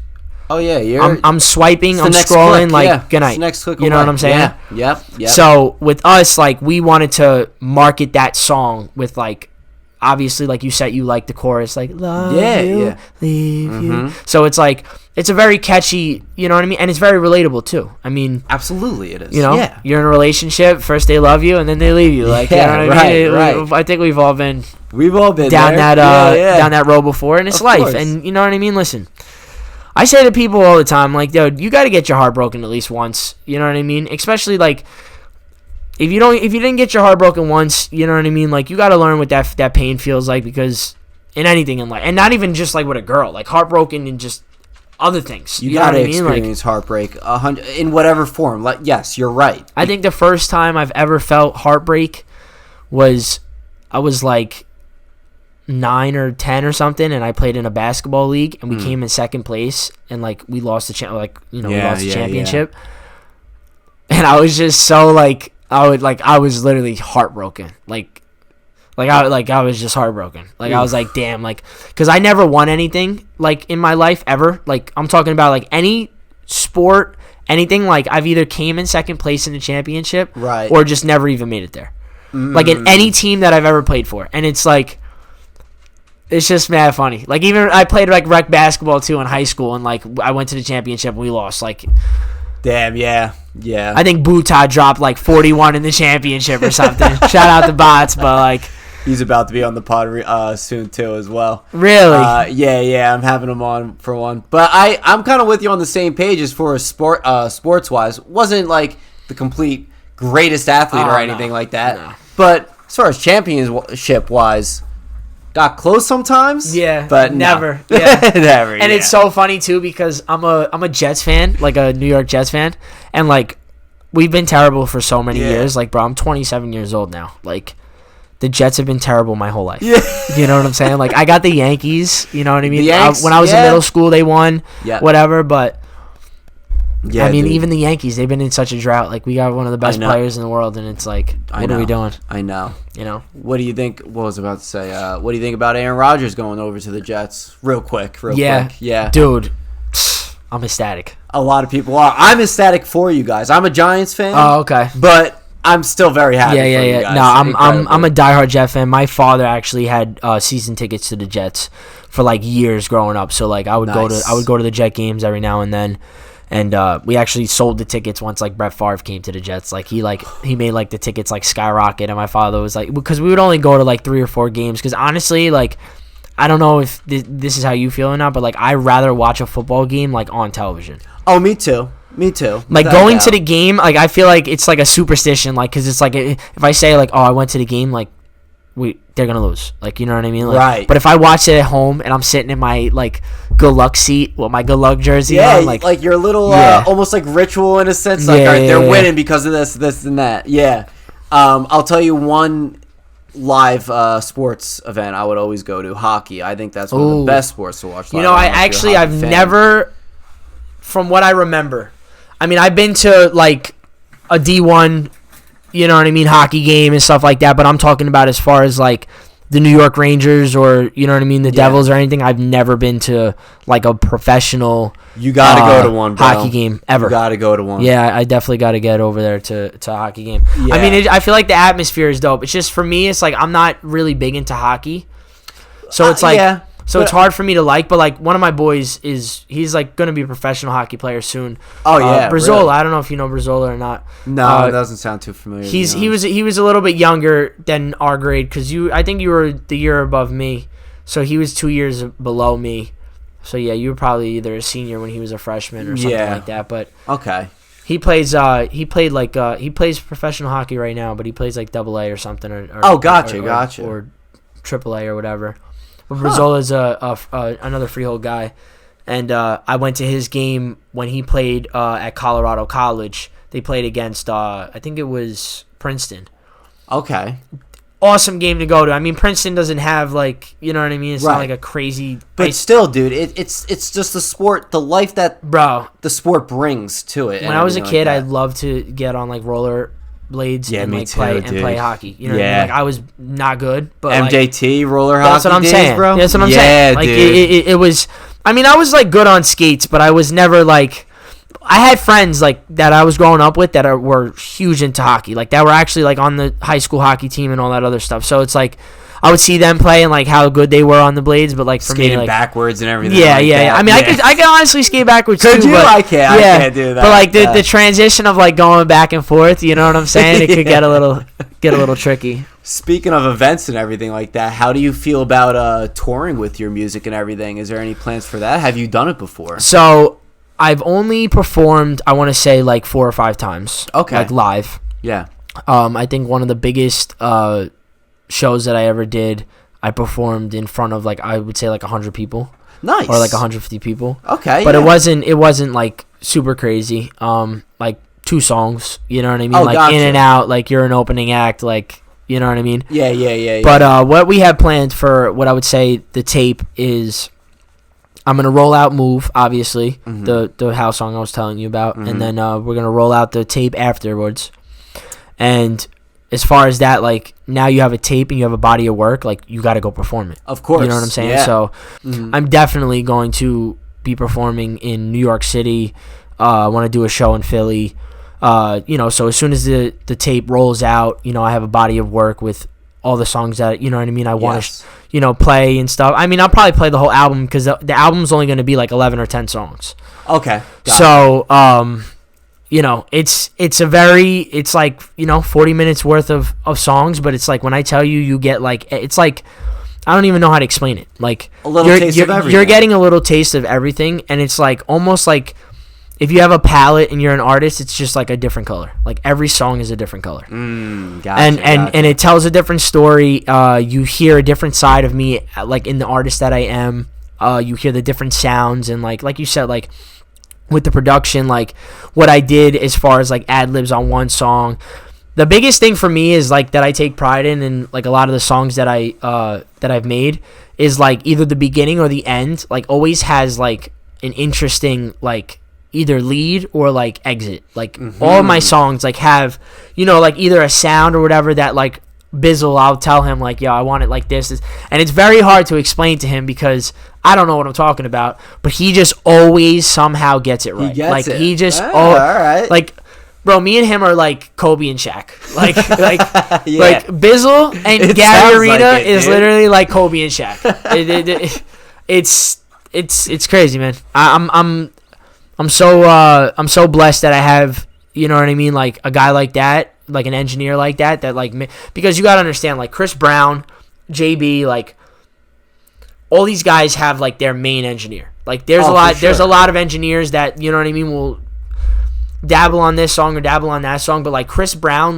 oh yeah, I'm swiping, I'm scrolling, like good night. Next click, you know what I'm saying? Yeah. Yep. So with us, like we wanted to market that song with like, obviously, like you said, you like the chorus, like love you, leave you. So it's like it's a very catchy, you know what I mean, and it's very relatable too. I mean, absolutely, it is. You know, you're in a relationship. First they love you, and then they leave you. Like, you know what I mean? Right. I think we've all been down there. Down that road before, and it's life. Course. And you know what I mean. Listen, I say to people all the time, like, dude, you got to get your heart broken at least once. You know what I mean? Especially like. If you didn't get your heart broken once, you know what I mean? Like, you got to learn what that pain feels like, because in anything in life, and not even just like with a girl, like heartbroken and just other things. You got to experience heartbreak in whatever form. Like, yes, you're right. I think the first time I've ever felt heartbreak was I was like 9 or 10 or something, and I played in a basketball league, and we came in second place, and like we lost the championship, and I was just so like. I was literally heartbroken. I was just heartbroken. Like, I was like, damn, like, because I never won anything, like, in my life, ever. Like, I'm talking about, like, any sport, anything, like, I've either came in second place in the championship, right, or just never even made it there. Like, in any team that I've ever played for. And it's, like, it's just mad funny. Like, even I played, like, rec basketball, too, in high school, and, like, I went to the championship, and we lost, like... Damn, yeah. I think Buta dropped like 41 in the championship or something. Shout out to Bots, but like... He's about to be on the pod soon, too, as well. Really? Yeah, I'm having him on for one. But I'm kind of with you on the same page as far as sports-wise. Wasn't like the complete greatest athlete or anything like that. No. But as far as championship-wise... Got close sometimes, but never, no. Never. And it's so funny too, because I'm a Jets fan, like a New York Jets fan, and like we've been terrible for so many years. Like, bro, I'm 27 years old now. Like, the Jets have been terrible my whole life. Yeah. You know what I'm saying? Like, I got the Yankees. You know what I mean? When I was in middle school, they won. Whatever, but. Yeah, I mean, even the Yankees, they've been in such a drought. Like, we got one of the best players in the world, and it's like, what are we doing? I know. You know? What do you think? What was I about to say? What do you think about Aaron Rodgers going over to the Jets? Real quick. Yeah. Dude, I'm ecstatic. A lot of people are. I'm ecstatic for you guys. I'm a Giants fan. Oh, okay. But I'm still very happy for you guys. No, I'm a diehard Jet fan. My father actually had season tickets to the Jets for, like, years growing up. So, like, I would go to the Jet games every now and then. And we actually sold the tickets once, like, Brett Favre came to the Jets. Like, he made, like, the tickets, like, skyrocket. And my father was like, because we would only go to, like, 3 or 4 games. Because honestly, like, I don't know if this is how you feel or not, but, like, I'd rather watch a football game, like, on television. Oh, me too. Like, going to the game, like, I feel like it's, like, a superstition. Like, because it's, like, if I say, like, oh, I went to the game, like, they're gonna lose, like, you know what I mean, like, right? But if I watch it at home and I'm sitting in my, like, good luck seat with my good luck jersey on, like your little almost like ritual in a sense, like, all right, they're winning because of this and that. I'll tell you one live sports event I would always go to: hockey. I think that's one of the best sports to watch live. You know, I've never, from what I remember, I mean, I've been to, like, a D1, you know what I mean, hockey game and stuff like that, but I'm talking about as far as, like, the New York Rangers or, you know what I mean, the Devils or anything. I've never been to, like, a professional you gotta go to one, bro. Hockey game ever. You gotta go to one. Yeah, I definitely gotta get over there to a hockey game. I mean, I feel like the atmosphere is dope. It's just, for me, it's like I'm not really big into hockey, so it's like so it's hard for me to like. But, like, one of my boys he's like gonna be a professional hockey player soon. Oh yeah, Brazola. really? I don't know if you know Brazola or not. No, it doesn't sound too familiar. He was a little bit younger than our grade, because I think you were the year above me, so he was 2 years below me. So yeah, you were probably either a senior when he was a freshman or something like that. But okay, he plays professional hockey right now, but he plays like AA or something or gotcha or AAA or whatever. But Brazola is another freehold guy, and I went to his game when he played at Colorado College. They played against I think it was Princeton. Okay. Awesome game to go to. I mean, Princeton doesn't have, like, you know what I mean? It's not like a crazy... But still, dude, it's just the sport, the life that the sport brings to it. When I was a kid, I'd love to get on, like, roller blades and, like, play hockey. You know what I mean? Like, I was not good, but, MJT, like, roller hockey that's what I'm days, saying. Bro? That's what I'm saying. Like, dude. It was... I mean, I was, like, good on skates, but I was never, like... I had friends, like, that I was growing up with that were huge into hockey, like, that were actually, like, on the high school hockey team and all that other stuff. So it's like I would see them play and like how good they were on the blades, but like for skating me, like backwards and everything. Yeah, like yeah. That. I mean, I can honestly skate backwards Could too. you? But, I can't do that. But like the transition of like going back and forth, you know what I'm saying? It could get a little tricky. Speaking of events and everything like that, how do you feel about touring with your music and everything? Is there any plans for that? Have you done it before? So I've only performed, I want to say, like 4 or 5 times. Okay. Like live. Yeah. I think one of the biggest shows that I ever did, I performed in front of like, I would say like 100 people. Nice. Or like 150 people. Okay. But it wasn't like super crazy. Like 2 songs, you know what I mean? Oh, like gotcha. in and out, like you're an opening act, like, you know what I mean? Yeah. But what we have planned for what I would say the tape is, I'm going to roll out Move, obviously, the house song I was telling you about, and then we're going to roll out the tape afterwards. And as far as that, like, now you have a tape and you have a body of work, like, you got to go perform it. Of course. You know what I'm saying? Yeah. So I'm definitely going to be performing in New York City. I want to do a show in Philly. So as soon as the tape rolls out, I have a body of work with all the songs that, you know what I mean, I want to, play and stuff. I mean, I'll probably play the whole album because the album's only going to be like 11 or 10 songs. Okay. So, it's like, 40 minutes worth of songs, but it's like when I tell you, you get like, it's like, I don't even know how to explain it. Like, a little taste of everything. You're getting a little taste of everything, and it's like almost like, if you have a palette and you're an artist, it's just like a different color. Like every song is a different color. Gotcha, and it tells a different story. You hear a different side of me, like in the artist that I am. You hear the different sounds and like you said, like with the production, like what I did as far as like ad libs on one song. The biggest thing for me is like that I take pride in, and like a lot of the songs that I've made is like either the beginning or the end. Like always has like an interesting like either lead or like exit. Like all of my songs like have, like either a sound or whatever that like Bizzle, I'll tell him like, yo, I want it like this. And it's very hard to explain to him because I don't know what I'm talking about, but he just always somehow gets it right. He just all right. Like, bro, me and him are like Kobe and Shaq. Like like Bizzle and Gary Arena is literally like Kobe and Shaq. It's crazy, man. I'm so blessed that I have, you know what I mean, like a guy like that, like an engineer like that like, because you got to understand, like Chris Brown, JB, like all these guys have like their main engineer. Like there's a lot of engineers that, you know what I mean, will dabble on this song or dabble on that song, but like Chris Brown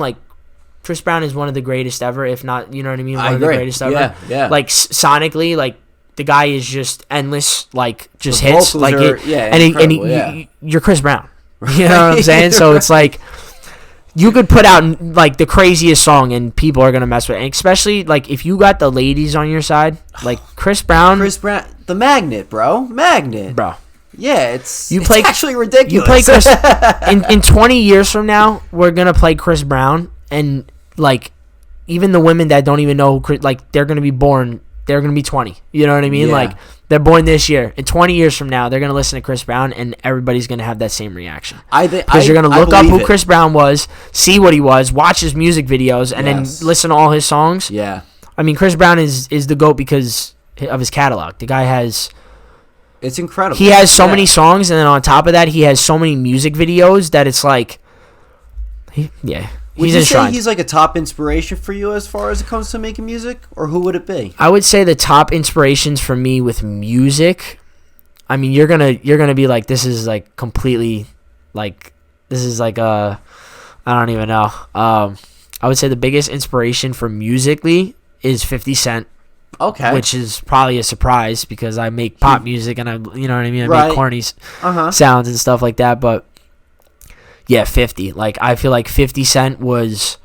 is one of the greatest ever, if not, you know what I mean, one of the greatest ever. Yeah. Like sonically, like the guy is just endless, like just the hits, like you're Chris Brown. You know what I'm saying? So it's like you could put out like the craziest song and people are gonna mess with it. And especially like if you got the ladies on your side, like Chris Brown, the magnet, bro. Yeah, it's actually ridiculous. You play Chris in 20 years from now, we're gonna play Chris Brown, and like even the women that don't even know who, like they're gonna be born. They're going to be 20. You know what I mean? Yeah. Like, they're born this year. In 20 years from now, they're going to listen to Chris Brown, and everybody's going to have that same reaction. Because you're going to look up who Chris Brown was, see what he was, watch his music videos, and then listen to all his songs. Yeah. I mean, Chris Brown is the GOAT because of his catalog. The guy has... It's incredible. He has so many songs, and then on top of that, he has so many music videos that it's like... Would you say he's like a top inspiration for you as far as it comes to making music, or who would it be? I would say the top inspirations for me with music. I mean, you're gonna be like, this is like completely, like this is like I don't even know. I would say the biggest inspiration for musically is 50 Cent. Okay. Which is probably a surprise because I make pop music and I, you know what I mean, I make corny sounds and stuff like that, but. Yeah, 50. Like, I feel like 50 Cent was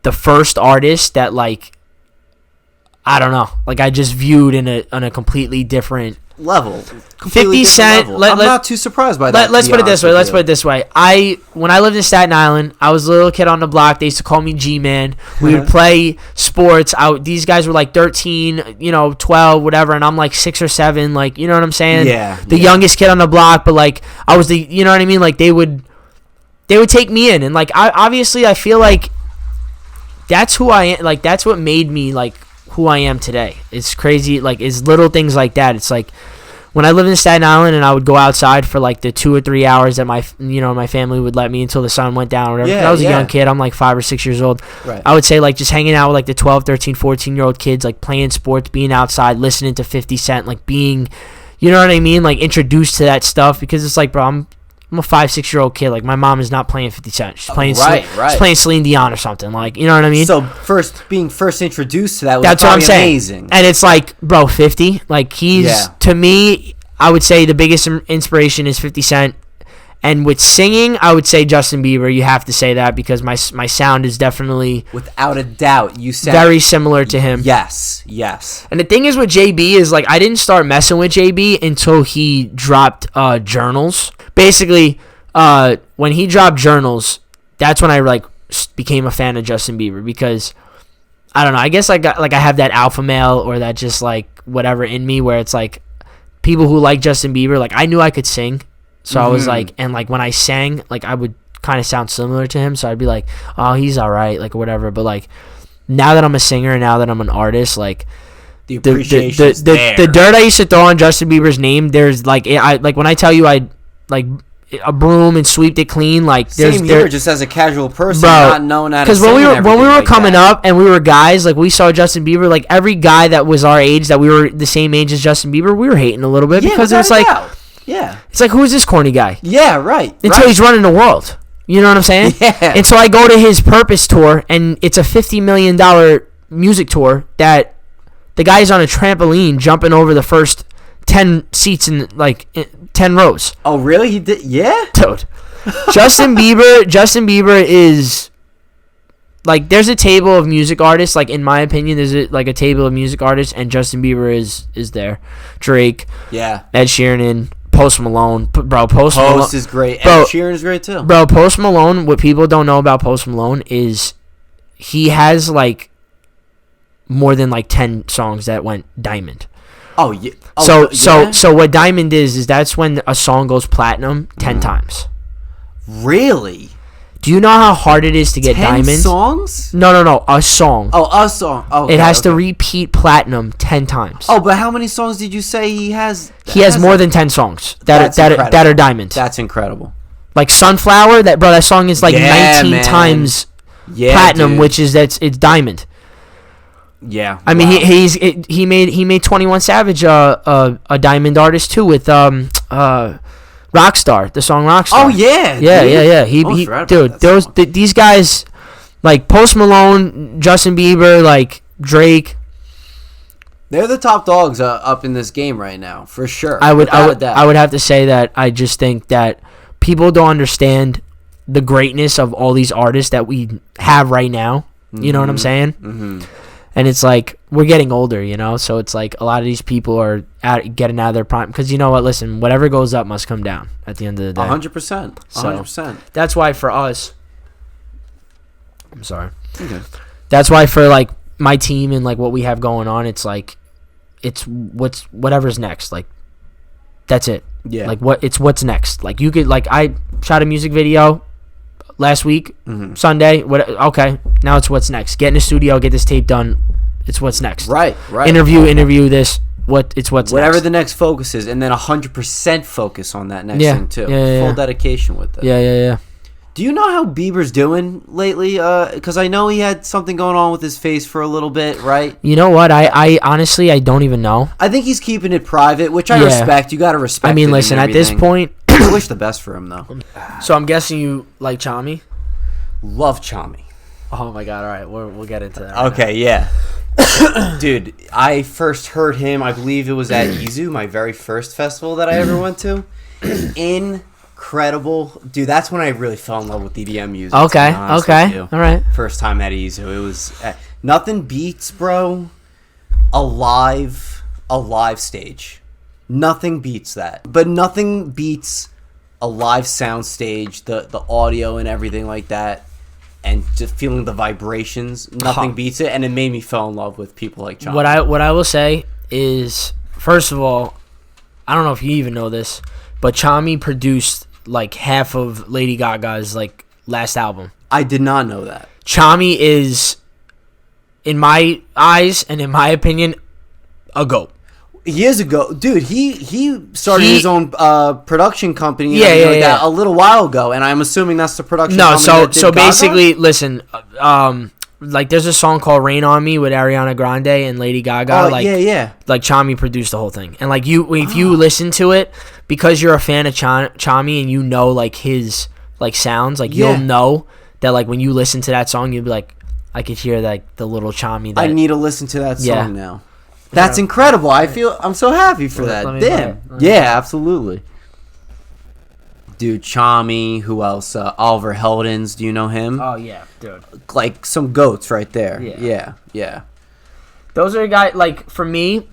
the first artist that, like, I don't know. Like, I just viewed in a completely different level. 50 Cent. I'm not too surprised by that. Let's put it this way. When I lived in Staten Island, I was a little kid on the block. They used to call me G-Man. We would play sports. These guys were like 13, 12, whatever, and I'm like 6 or 7. Like, you know what I'm saying? Yeah. The youngest kid on the block, but like I was the, you know what I mean? Like they would take me in, and like I feel like that's who I am. Like, that's what made me, like, who I am today. It's crazy. Like, it's little things like that. It's like when I lived in Staten Island and I would go outside for like the 2 or 3 hours that my family would let me until the sun went down or whatever. I was a young kid. I'm like 5 or 6 years old. Right. I would say like just hanging out with like the 12, 13, 14-year-old kids, like playing sports, being outside, listening to 50 Cent, like being, you know what I mean? Like introduced to that stuff, because it's like, bro, I'm a 5, 6-year-old kid. Like, my mom is not playing 50 Cent. She's playing she's playing Celine Dion or something. Like, you know what I mean? So being first introduced to that was That's what I'm saying. Amazing. And it's like, bro, 50. Like, he's to me, I would say the biggest inspiration is 50 Cent. And with singing, I would say Justin Bieber. You have to say that, because my sound is definitely, without a doubt, you sound very similar to him. Yes. And the thing is with JB is, like, I didn't start messing with JB until he dropped Journals. Basically, when he dropped Journals, that's when I like became a fan of Justin Bieber, because I don't know. I guess I have that alpha male or that just like whatever in me, where it's like people who like Justin Bieber, like I knew I could sing. So I was like, and like when I sang, like I would kind of sound similar to him. So I'd be like, oh, he's all right, like whatever. But like now that I'm a singer and now that I'm an artist, like the appreciation's there. The dirt I used to throw on Justin Bieber's name, there's like, like when I tell you I like a broom and sweeped it clean, like there's same here, just as a casual person, bro, not knowing how to sing. Because when we were coming up and we were guys, like we saw Justin Bieber, like every guy that was our age, that we were the same age as Justin Bieber, we were hating a little bit, because it was like, it's like, who is this corny guy? Yeah, right. Until he's running the world. You know what I'm saying? Yeah. And so I go to his Purpose tour, and it's a $50 million music tour that the guy's on a trampoline jumping over the first 10 seats in like 10 rows. Oh, really? He did? Yeah? Dude. Justin Bieber is like, there's a table of music artists, like in my opinion, there's a table of music artists, and Justin Bieber is there. Drake. Yeah. Ed Sheeran. Post Malone, bro. Post Malone is great. Ed Sheeran is great too. Bro, Post Malone. What people don't know about Post Malone is he has like more than like 10 songs that went diamond. Oh yeah. So what diamond is that's when a song goes platinum 10 times. Really? Do you know how hard it is to get 10 diamond? songs? No, a song. Oh, a song. Okay, it has to repeat platinum 10 times. Oh, but how many songs did you say he has? He has more than 10 songs that are diamond. That's incredible. Like Sunflower, that song is like 19 times platinum, dude. Which is it's diamond. Yeah. I mean, he made 21 Savage a diamond artist too with Rockstar, the song Rockstar. Oh yeah. Yeah. These guys, like Post Malone, Justin Bieber, like Drake, they're the top dogs up in this game right now, for sure. I would have to say that I just think that people don't understand the greatness of all these artists that we have right now. You know what I'm saying? Mm-hmm. And it's like, we're getting older, you know? So it's like a lot of these people are getting out of their prime. Because you know what? Listen, whatever goes up must come down at the end of the day. 100%. 100%. So that's why for us... I'm sorry. Okay. That's why for like my team and like what we have going on, it's like, it's whatever's next. Like, that's it. Yeah. Like, what's next. Like, you could... Like, I shot a music video last week, Sunday. Okay, now it's what's next. Get in the studio, get this tape done. It's what's next. Right. Interview this. What's whatever next. The next focus is, and then 100% focus on that next thing too. Full dedication with it. Yeah. Do you know how Bieber's doing lately? Because I know he had something going on with his face for a little bit, right? You know what? I honestly, I don't even know. I think he's keeping it private, which I respect. You got to respect. I mean, listen, at this point, I wish the best for him though. So I'm guessing you like Chami? Love Chami. Oh my god! All right, we'll get into that. Okay, yeah. Dude, I first heard him, I believe it was at Izu, my very first festival that I ever went to. Incredible. Dude, that's when I really fell in love with EDM music. Okay. All right. First time at Izu. It was... nothing beats, bro, a live stage. Nothing beats that. But nothing beats a live sound stage, the audio and everything like that. And just feeling the vibrations, nothing beats it, and it made me fall in love with people like Chami. What I will say is, first of all, I don't know if you even know this, but Chami produced like half of Lady Gaga's like last album. I did not know that. Chami is in my eyes and in my opinion, a GOAT. He is a GOAT. Dude, he started his own production company that a little while ago, and I'm assuming that's the production company. So basically, listen, like there's a song called Rain on Me with Ariana Grande and Lady Gaga. Like Chami produced the whole thing. And like if you listen to it, because you're a fan of Chami and you know like his like sounds, like you'll know that like when you listen to that song, you'll be like, I could hear like the little Chami. I need to listen to that song now. That's incredible. I'm so happy for that. Damn. Yeah, absolutely. Dude, Chami, who else? Oliver Heldens, do you know him? Oh, yeah, dude. Like, some GOATs right there. Yeah. Those are guys, like, for me,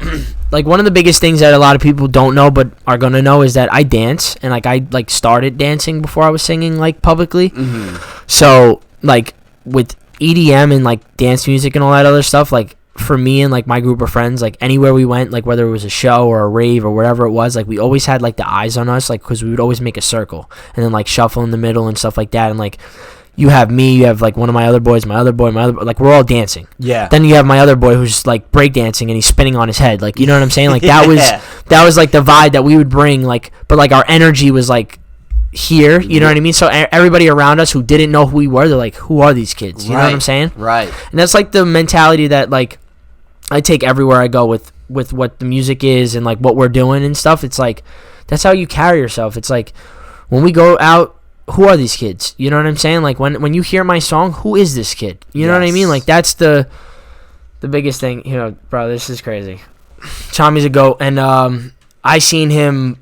like, one of the biggest things that a lot of people don't know but are going to know is that I dance, and, like, I, like, started dancing before I was singing, like, publicly. Mm-hmm. So, like, with EDM and, like, dance music and all that other stuff, like, for me and like my group of friends, like anywhere we went, like whether it was a show or a rave or whatever it was, like we always had like the eyes on us, like because we would always make a circle and then like shuffle in the middle and stuff like that. And like you have me, you have like one of my other boys, my other boy, like we're all dancing. Yeah. Then you have my other boy who's like breakdancing and he's spinning on his head, like you know what I'm saying? Like that was like the vibe that we would bring, like, but like our energy was like here, you know what I mean? So everybody around us who didn't know who we were, they're like, who are these kids? You know what I'm saying? Right. And that's like the mentality that like I take everywhere I go with what the music is and like what we're doing and stuff. It's like that's how you carry yourself. It's like when we go out, who are these kids? You know what I'm saying? Like when you hear my song, who is this kid? You know what I mean? Like that's the biggest thing. You know, bro, this is crazy. Chami's a GOAT, and I seen him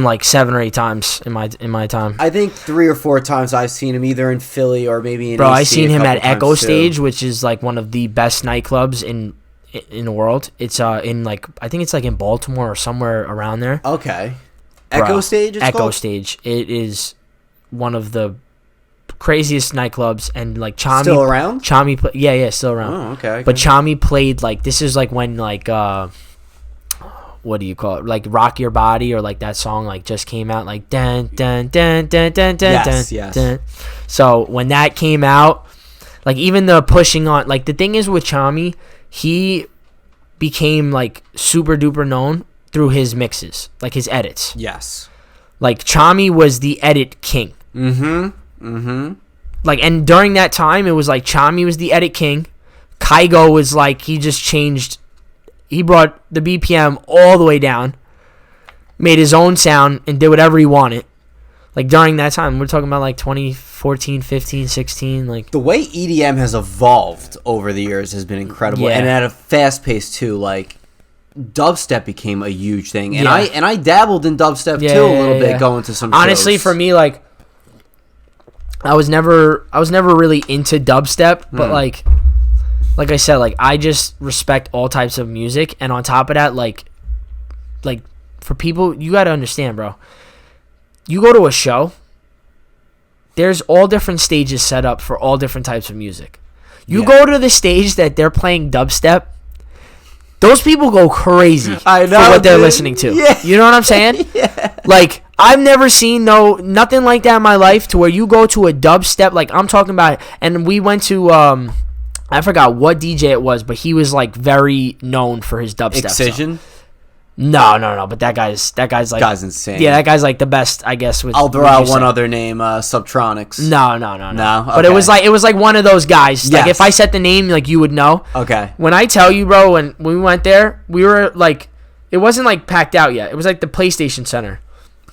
like 7 or 8 times in my time. I think 3 or 4 times I've seen him either in Philly or maybe in AC. I seen him at Echo Stage, which is like one of the best nightclubs in the world. It's in like I think it's like in Baltimore or somewhere around there. Okay. Echo Stage. Echo Stage. It is one of the craziest nightclubs, and like Chami still around. Chami, still around. Oh, okay. But Chami played like this is like when like what do you call it? Like Rock Your Body, or like that song like just came out, like dun dun dun dun dun dun yes, dun, yes. Dun. So when that came out, like even the pushing on, like the thing is with Chami, he became like super duper known through his mixes, like his edits. Yes. Like Chami was the edit king. Like, and during that time, it was like Chami was the edit king. Kygo was like, he just changed. He brought the BPM all the way down, made his own sound, and did whatever he wanted. Like, during that time, we're talking about, like, 2014, 15, 16. Like, the way EDM has evolved over the years has been incredible. Yeah. And at a fast pace, too. Like, dubstep became a huge thing. And I dabbled in dubstep, too, a little bit, going to some honestly, shows. For me, like, I was never really into dubstep, but, like I said, like I just respect all types of music, and on top of that, like for people, you got to understand, bro. You go to a show, there's all different stages set up for all different types of music. You go to the stage that they're playing dubstep, those people go crazy for what they're listening to. Yeah. You know what I'm saying? Yeah. Like, I've never seen nothing like that in my life, to where you go to a dubstep, like I'm talking about, and we went to I forgot what DJ it was, but he was like very known for his dubstep. Excision? Stuff. No. But that guy's like, guy's insane. Yeah, that guy's like the best, I guess. I'll throw out one other name, Subtronics. No. No. But okay. it was like one of those guys. Yes. Like if I said the name, like you would know. Okay. When I tell you, bro, when we went there, we were like, it wasn't like packed out yet. It was like the PlayStation Center.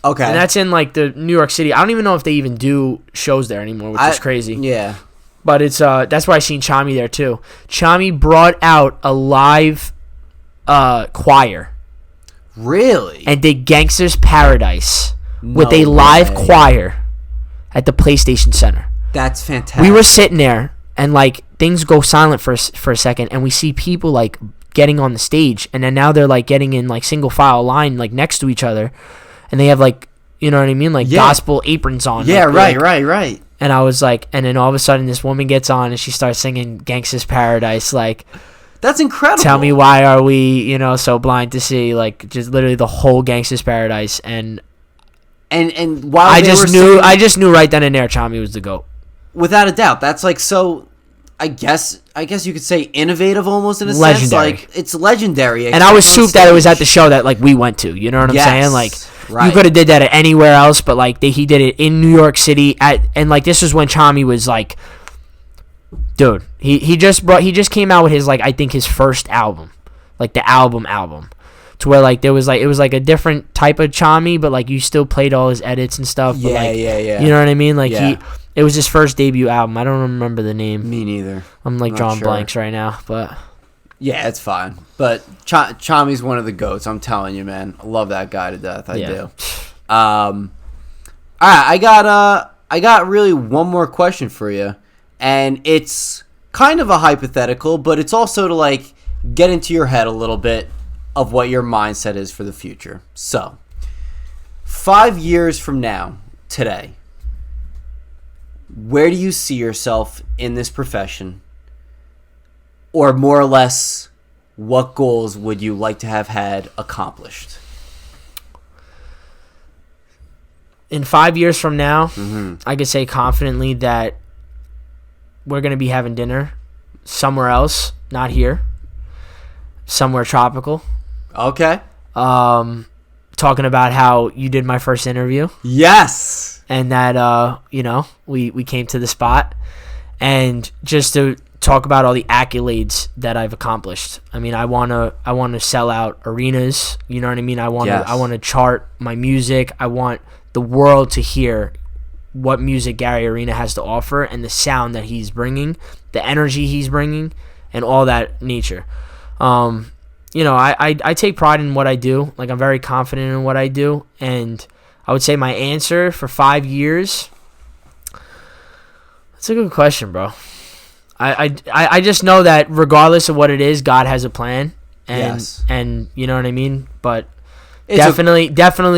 Okay. And that's in like the New York City. I don't even know if they even do shows there anymore, which is crazy. Yeah. But it's that's why I seen Chami there too. Chami brought out a live choir. Really? And did Gangsta's Paradise with a live choir at the PlayStation Center. That's fantastic. We were sitting there, and like things go silent for a second, and we see people like getting on the stage, and then now they're like getting in like single file line like next to each other, and they have like, you know what I mean, like gospel aprons on. Yeah, like, right. And I was like, and then all of a sudden this woman gets on and she starts singing Gangsta's Paradise, like, that's incredible. Tell me why are we, you know, so blind to see, like, just literally the whole Gangsta's Paradise. And while I just knew right then and there Chami was the GOAT. Without a doubt. That's like, so I guess you could say innovative almost in a sense. Like it's legendary. And I was souped that it was at the show that like we went to. You know what I'm saying? Like you could have did that at anywhere else, but like he did it in New York City and like this was when Chami was like, dude, he just came out with his like I think his first album, like the album, to where like there was like it was like a different type of Chami, but like you still played all his edits and stuff. But, like, you know what I mean? Like it was his first debut album. I don't remember the name. Me neither. I'm like drawing blanks right now, but yeah, it's fine. But Chami's one of the goats. I'm telling you, man. I love that guy to death. I do. All right, I got really one more question for you, and it's kind of a hypothetical, but it's also to like get into your head a little bit of what your mindset is for the future. So, 5 years from now, today, where do you see yourself in this profession? Or more or less, what goals would you like to have had accomplished? In 5 years from now, I could say confidently that we're going to be having dinner somewhere else, not here, somewhere tropical. Okay. Talking about how you did my first interview. Yes. And that, we came to the spot. And just to talk about all the accolades that I've accomplished. I mean, I want to sell out arenas. You know what I mean? I want to chart my music. I want the world to hear what music Gary Arena has to offer and the sound that he's bringing, the energy he's bringing, and all that nature. I take pride in what I do. Like, I'm very confident in what I do. And I would say my answer for 5 years, that's a good question, bro. I just know that regardless of what it is, God has a plan. And you know what I mean? But definitely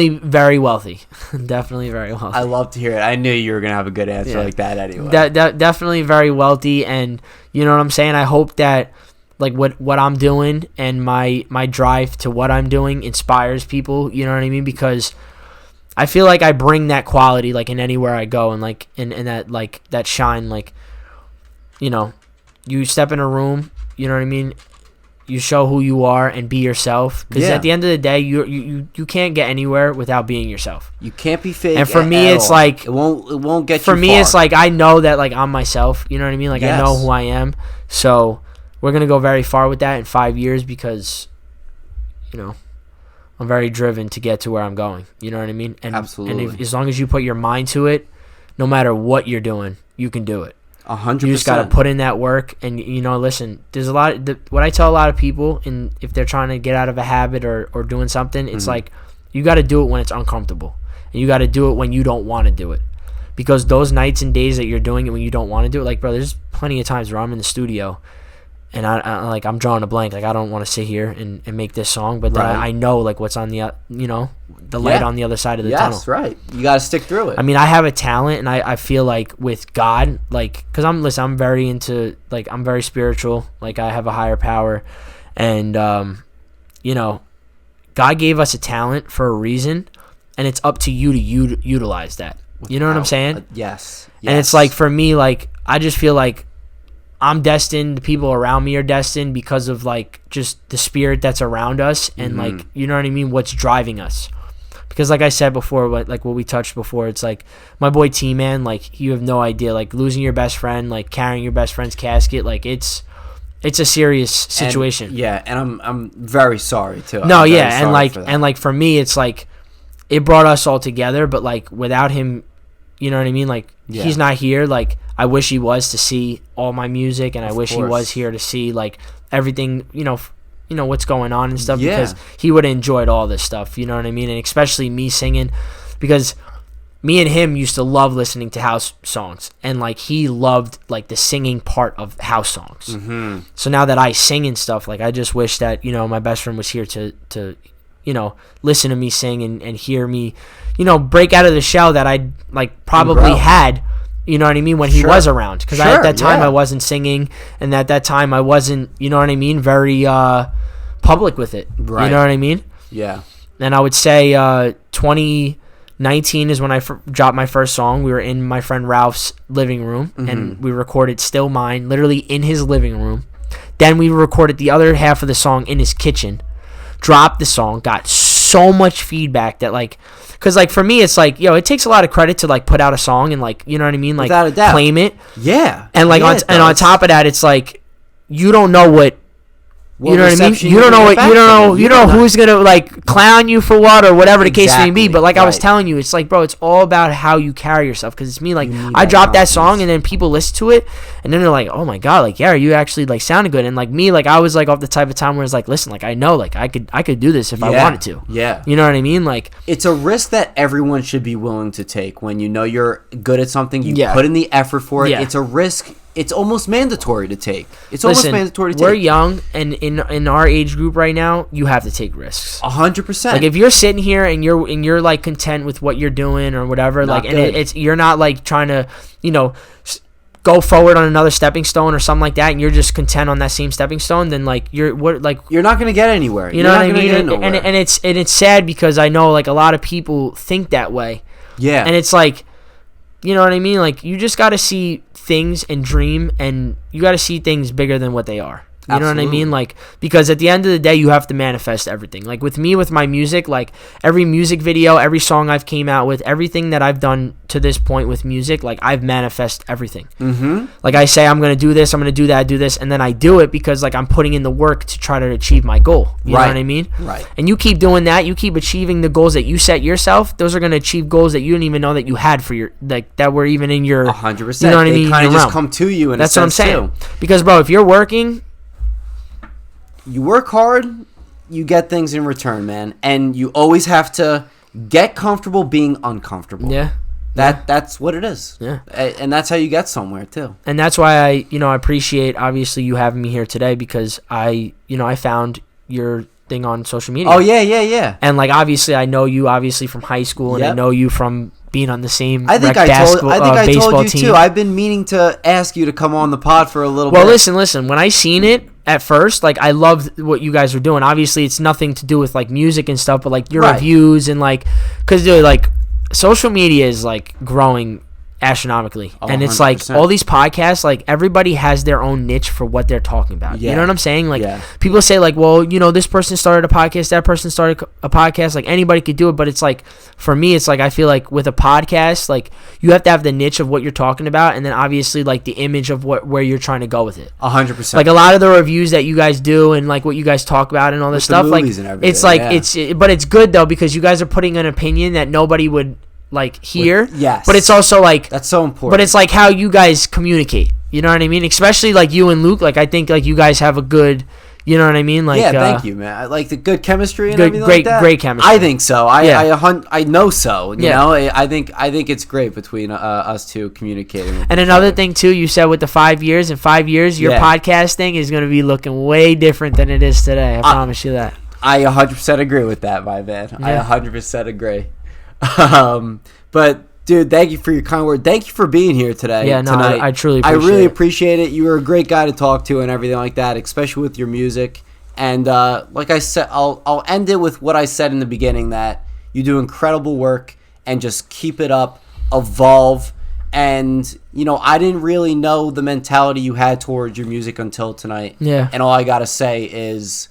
very wealthy. Definitely very wealthy. I love to hear it. I knew you were going to have a good answer like that anyway. Definitely very wealthy. And you know what I'm saying? I hope that like what I'm doing and my drive to what I'm doing inspires people, you know what I mean? Because I feel like I bring that quality like in anywhere I go, and like in that like that shine, like, you know, you step in a room, you know what I mean? You show who you are and be yourself, because at the end of the day, you can't get anywhere without being yourself. You can't be fake. And for me, it's like it won't get you for me far. It's like I know that like I'm myself, you know what I mean? Like I know who I am. So we're going to go very far with that in 5 years, because, you know, I'm very driven to get to where I'm going. You know what I mean? And, absolutely. And as long as you put your mind to it, no matter what you're doing, you can do it. 100%. You just got to put in that work. And, you know, listen, there's a lot. What I tell a lot of people, and if they're trying to get out of a habit or doing something, it's like you got to do it when it's uncomfortable. And you got to do it when you don't want to do it. Because those nights and days that you're doing it when you don't want to do it, like, bro, there's plenty of times where I'm in the studio and I'm drawing a blank. Like, I don't want to sit here and make this song, but then I know like what's on the the light on the other side of the tunnel. Yes, right. You got to stick through it. I mean, I have a talent, and I feel like with God, like, because I'm very into, like, I'm very spiritual. Like, I have a higher power, and God gave us a talent for a reason, and it's up to you to utilize that. You know what I'm saying? Yes. And it's like, for me, like, I just feel like I'm destined, the people around me are destined because of like just the spirit that's around us, and like, you know what I mean, what's driving us. Because like I said before, what we touched before, it's like my boy T-Man, like, you have no idea, like, losing your best friend, like carrying your best friend's casket, like it's a serious situation. And I'm very sorry too. No, and like for me, it's like it brought us all together, but like without him, you know what I mean, like he's not here. Like, I wish he was to see all my music, and I wish he was here to see like everything, you know what's going on and stuff, because he would have enjoyed all this stuff, you know what I mean? And especially me singing, because me and him used to love listening to house songs, and like he loved like the singing part of house songs. So now that I sing and stuff, like I just wish that, my best friend was here to listen to me sing and hear me, break out of the shell that I like probably had, you know what I mean, when he was around. Because at that time I wasn't singing, and at that time I wasn't, you know what I mean, very public with it. Right. You know what I mean? Yeah. And I would say 2019 19 is when I dropped my first song. We were in my friend Ralph's living room, and we recorded Still Mine, literally in his living room. Then we recorded the other half of the song in his kitchen. Dropped the song, got so much feedback that, like, because, like, for me, it's like, yo, it takes a lot of credit to, like, put out a song and, like, you know what I mean? Like, without a doubt. Claim it. Yeah. And, like, on top of that, it's like, you don't know what you know what I mean? You don't know what you don't know who's gonna like clown you for what or whatever the case may be. But like I was telling you, it's like, bro, it's all about how you carry yourself. Because it's me, like I dropped that song and then people listen to it and then they're like, oh my god, like yeah, you actually like sounded good. And like me, like I was like off the type of time where it's like, listen, like I know, like I could do this if I wanted to. Yeah, you know what I mean? Like it's a risk that everyone should be willing to take when you know you're good at something. You put in the effort for it. Yeah. It's a risk. It's almost mandatory to take. We're young, and in our age group right now, you have to take risks. 100%. Like if you're sitting here and you're like content with what you're doing or whatever, not like good. And it's you're not like trying to go forward on another stepping stone or something like that, and you're just content on that same stepping stone, then like you're not gonna get anywhere. You know what I mean? And it's sad because I know like a lot of people think that way. Yeah. And it's like, you know what I mean? Like you just got to see things and dream, and you got to see things bigger than what they are. You know what I mean? Like, because at the end of the day, you have to manifest everything. Like with me, with my music, like every music video, every song I've came out with, everything that I've done to this point with music, like I've manifest everything. Mm-hmm. Like I say, I'm going to do this, I'm going to do that, do this. And then I do it because like I'm putting in the work to try to achieve my goal. You know what I mean? Right. And you keep doing that. You keep achieving the goals that you set yourself. Those are going to achieve goals that you didn't even know that you had for your, like that were even in your, 100%. You know what I mean? They kind of just come to you in That's a sense what I'm saying. too. Because bro, if you're working, you work hard, you get things in return, man. And you always have to get comfortable being uncomfortable. Yeah. That's what it is. Yeah. And that's how you get somewhere too. And that's why I appreciate obviously you having me here today, because I found your thing on social media. Oh yeah. And like obviously I know you obviously from high school, and I know you from being on the same I think I told you team. too. I've been meaning to ask you to come on the pod for a little bit. Well, listen. When I seen it at first, like I loved what you guys were doing. Obviously, it's nothing to do with like music and stuff, but like your reviews and like, because dude, like social media is like growing astronomically, and it's like all these podcasts, like everybody has their own niche for what they're talking about. You know what I'm saying? Like people say like, well, this person started a podcast, that person started a podcast, like anybody could do it. But it's like, for me, it's like I feel like with a podcast, like you have to have the niche of what you're talking about, and then obviously like the image of where you're trying to go with it. 100%. Like a lot of the reviews that you guys do and like what you guys talk about and all this stuff, like it's like but it's good though, because you guys are putting an opinion that nobody would like hear. Yes. But it's also like, that's so important. But it's like how you guys communicate. You know what I mean? Especially like you and Luke. Like I think like you guys have a good, you know what I mean? Like thank you, man. I like the good chemistry and everything like that. Great chemistry. I think so. I know so. You know, I think it's great between us two communicating. And another thing too, you said with the 5 years, in 5 years, your podcast thing is going to be looking way different than it is today. I promise you that. I 100% agree with that, my man. I 100% agree. But dude, thank you for your kind word. Thank you for being here today. Yeah, no, tonight. I truly appreciate it. I really appreciate it. You were a great guy to talk to and everything like that, especially with your music. And like I said, I'll end it with what I said in the beginning, that you do incredible work and just keep it up, evolve. And, I didn't really know the mentality you had towards your music until tonight. Yeah. And all I got to say is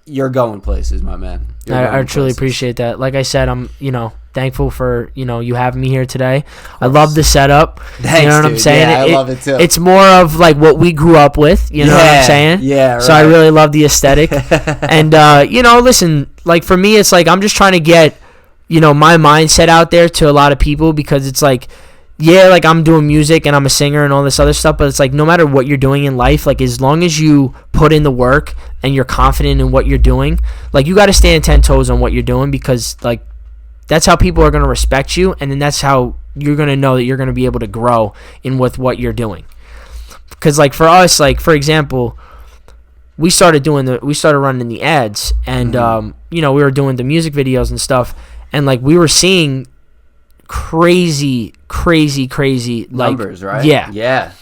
you're going places, my man. I truly appreciate that. Like I said, I'm, thankful for, you having me here today. I love the setup. Thanks, you know what I'm saying? Yeah, I love it too. It's more of like what we grew up with, you know what I'm saying? Yeah, right. So I really love the aesthetic. And, listen, like for me, it's like I'm just trying to get, my mindset out there to a lot of people, because it's like, like I'm doing music and I'm a singer and all this other stuff, but it's like no matter what you're doing in life, like as long as you put in the work and you're confident in what you're doing, like you got to stand 10 toes on what you're doing, because like that's how people are going to respect you, and then that's how you're going to know that you're going to be able to grow in with what you're doing. Because like for us, like for example, we started running the ads, and we were doing the music videos and stuff, and like we were seeing crazy like numbers, right? Yeah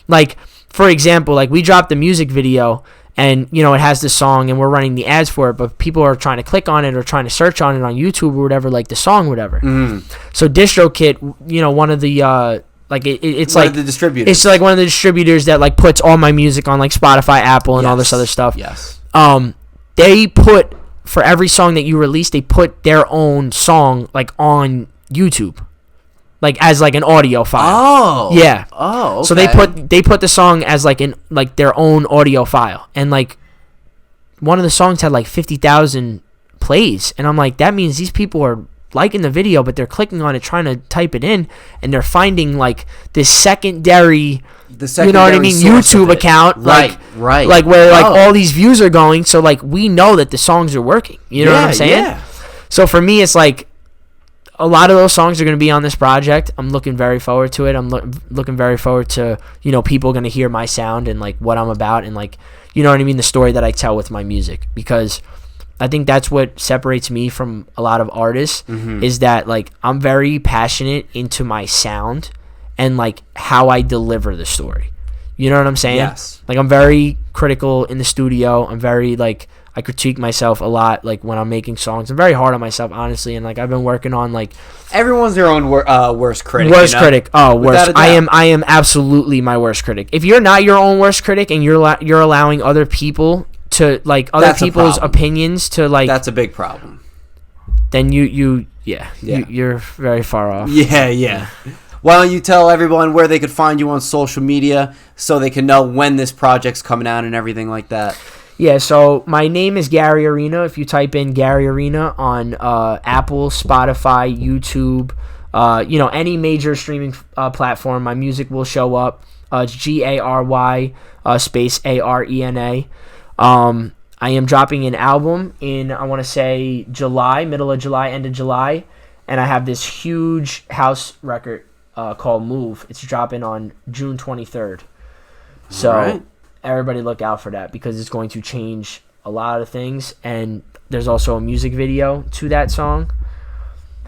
Like for example, like we dropped the music video, and you know it has the song and we're running the ads for it, but people are trying to click on it or trying to search on it on YouTube or whatever, like the song or whatever. So DistroKid, you know, one of the it's one like of the distributors. It's like one of the distributors that like puts all my music on like Spotify, Apple, and all this other stuff. Yes. They put, for every song that you release, they put their own song like on YouTube, like as like an audio file. Oh. Yeah. Oh. Okay. So they put the song as like in like their own audio file, and like one of the songs had like 50,000 plays, and I'm like, that means these people are liking the video, but they're clicking on it trying to type it in, and they're finding like this secondary you know what I mean, YouTube account, right, like where like all these views are going. So like we know that the songs are working. You know what I'm saying? Yeah. So for me, it's like a lot of those songs are going to be on this project. I'm looking very forward to it. I'm looking very forward to, you know, people going to hear my sound and like what I'm about and like, you know what I mean, the story that I tell with my music, because I think that's what separates me from a lot of artists is that like I'm very passionate into my sound and like how I deliver the story. You know what I'm saying? Yes. Like I'm very critical in the studio. I'm very like, I critique myself a lot like when I'm making songs. I'm very hard on myself, honestly, and like I've been working on like everyone's their own worst critic. Worst critic. Oh, worst. I am absolutely my worst critic. If you're not your own worst critic and you're allowing other people to like other people's opinions to like, that's a big problem. Then you're very far off. Yeah. Why don't you tell everyone where they could find you on social media so they can know when this project's coming out and everything like that? Yeah, so my name is Gary Arena. If you type in Gary Arena on Apple, Spotify, YouTube, you know, any major streaming platform, my music will show up. It's Gary space Arena. I am dropping an album in, I want to say, July, middle of July, end of July, and I have this huge house record called Move. It's dropping on June 23rd. So everybody look out for that, because it's going to change a lot of things, and there's also a music video to that song.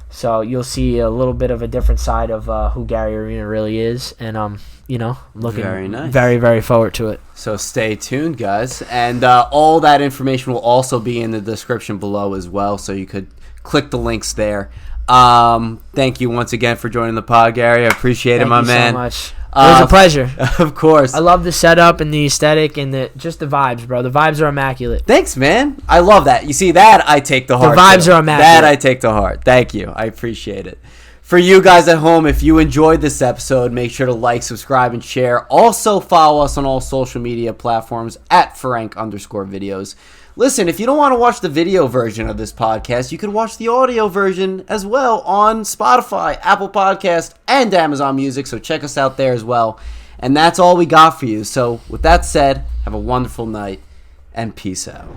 So you'll see a little bit of a different side of who Gary Arena really is, and you know, looking very, very forward to it. So stay tuned, guys, and all that information will also be in the description below as well, so you could click the links there. Thank you once again for joining the pod, Gary. I appreciate it, my man. Thank you so much. It was a pleasure. Of course. I love the setup and the aesthetic and just the vibes, bro. The vibes are immaculate. Thanks, man. I love that. You see, that I take to heart. The vibes are immaculate. That I take to heart. Thank you. I appreciate it. For you guys at home, if you enjoyed this episode, make sure to like, subscribe, and share. Also, follow us on all social media platforms at Frank_videos. Listen, if you don't want to watch the video version of this podcast, you can watch the audio version as well on Spotify, Apple Podcast, and Amazon Music, so check us out there as well. And that's all we got for you. So with that said, have a wonderful night, and peace out.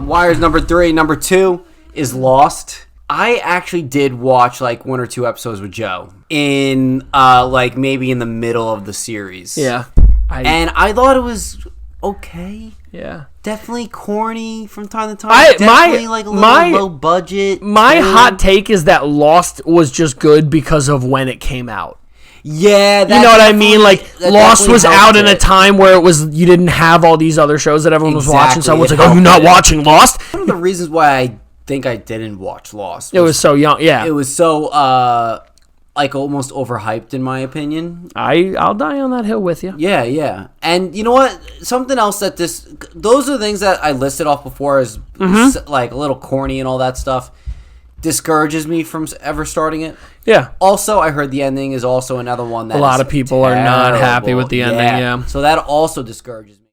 Wires number 3. Number 2 is Lost. I actually did watch like 1 or 2 episodes with Joe in like maybe in the middle of the series. Yeah. And I thought it was okay. Yeah. Definitely corny from time to time. Definitely like a little low budget. My hot take is that Lost was just good because of when it came out. Yeah, you know what I mean? Like Lost was out in a time where it was you didn't have all these other shows that everyone was watching. So everyone's like, "Oh, you're not watching Lost?" One of the reasons why I think I didn't watch Lost. It was so young. Yeah, it was so like almost overhyped in my opinion. I'll die on that hill with you. Yeah. And you know what? Something else that those are the things that I listed off before as like a little corny and all that stuff discourages me from ever starting it. Yeah. Also, I heard the ending is also another one that a lot of people are not happy with the ending. Yeah. So that also discourages me.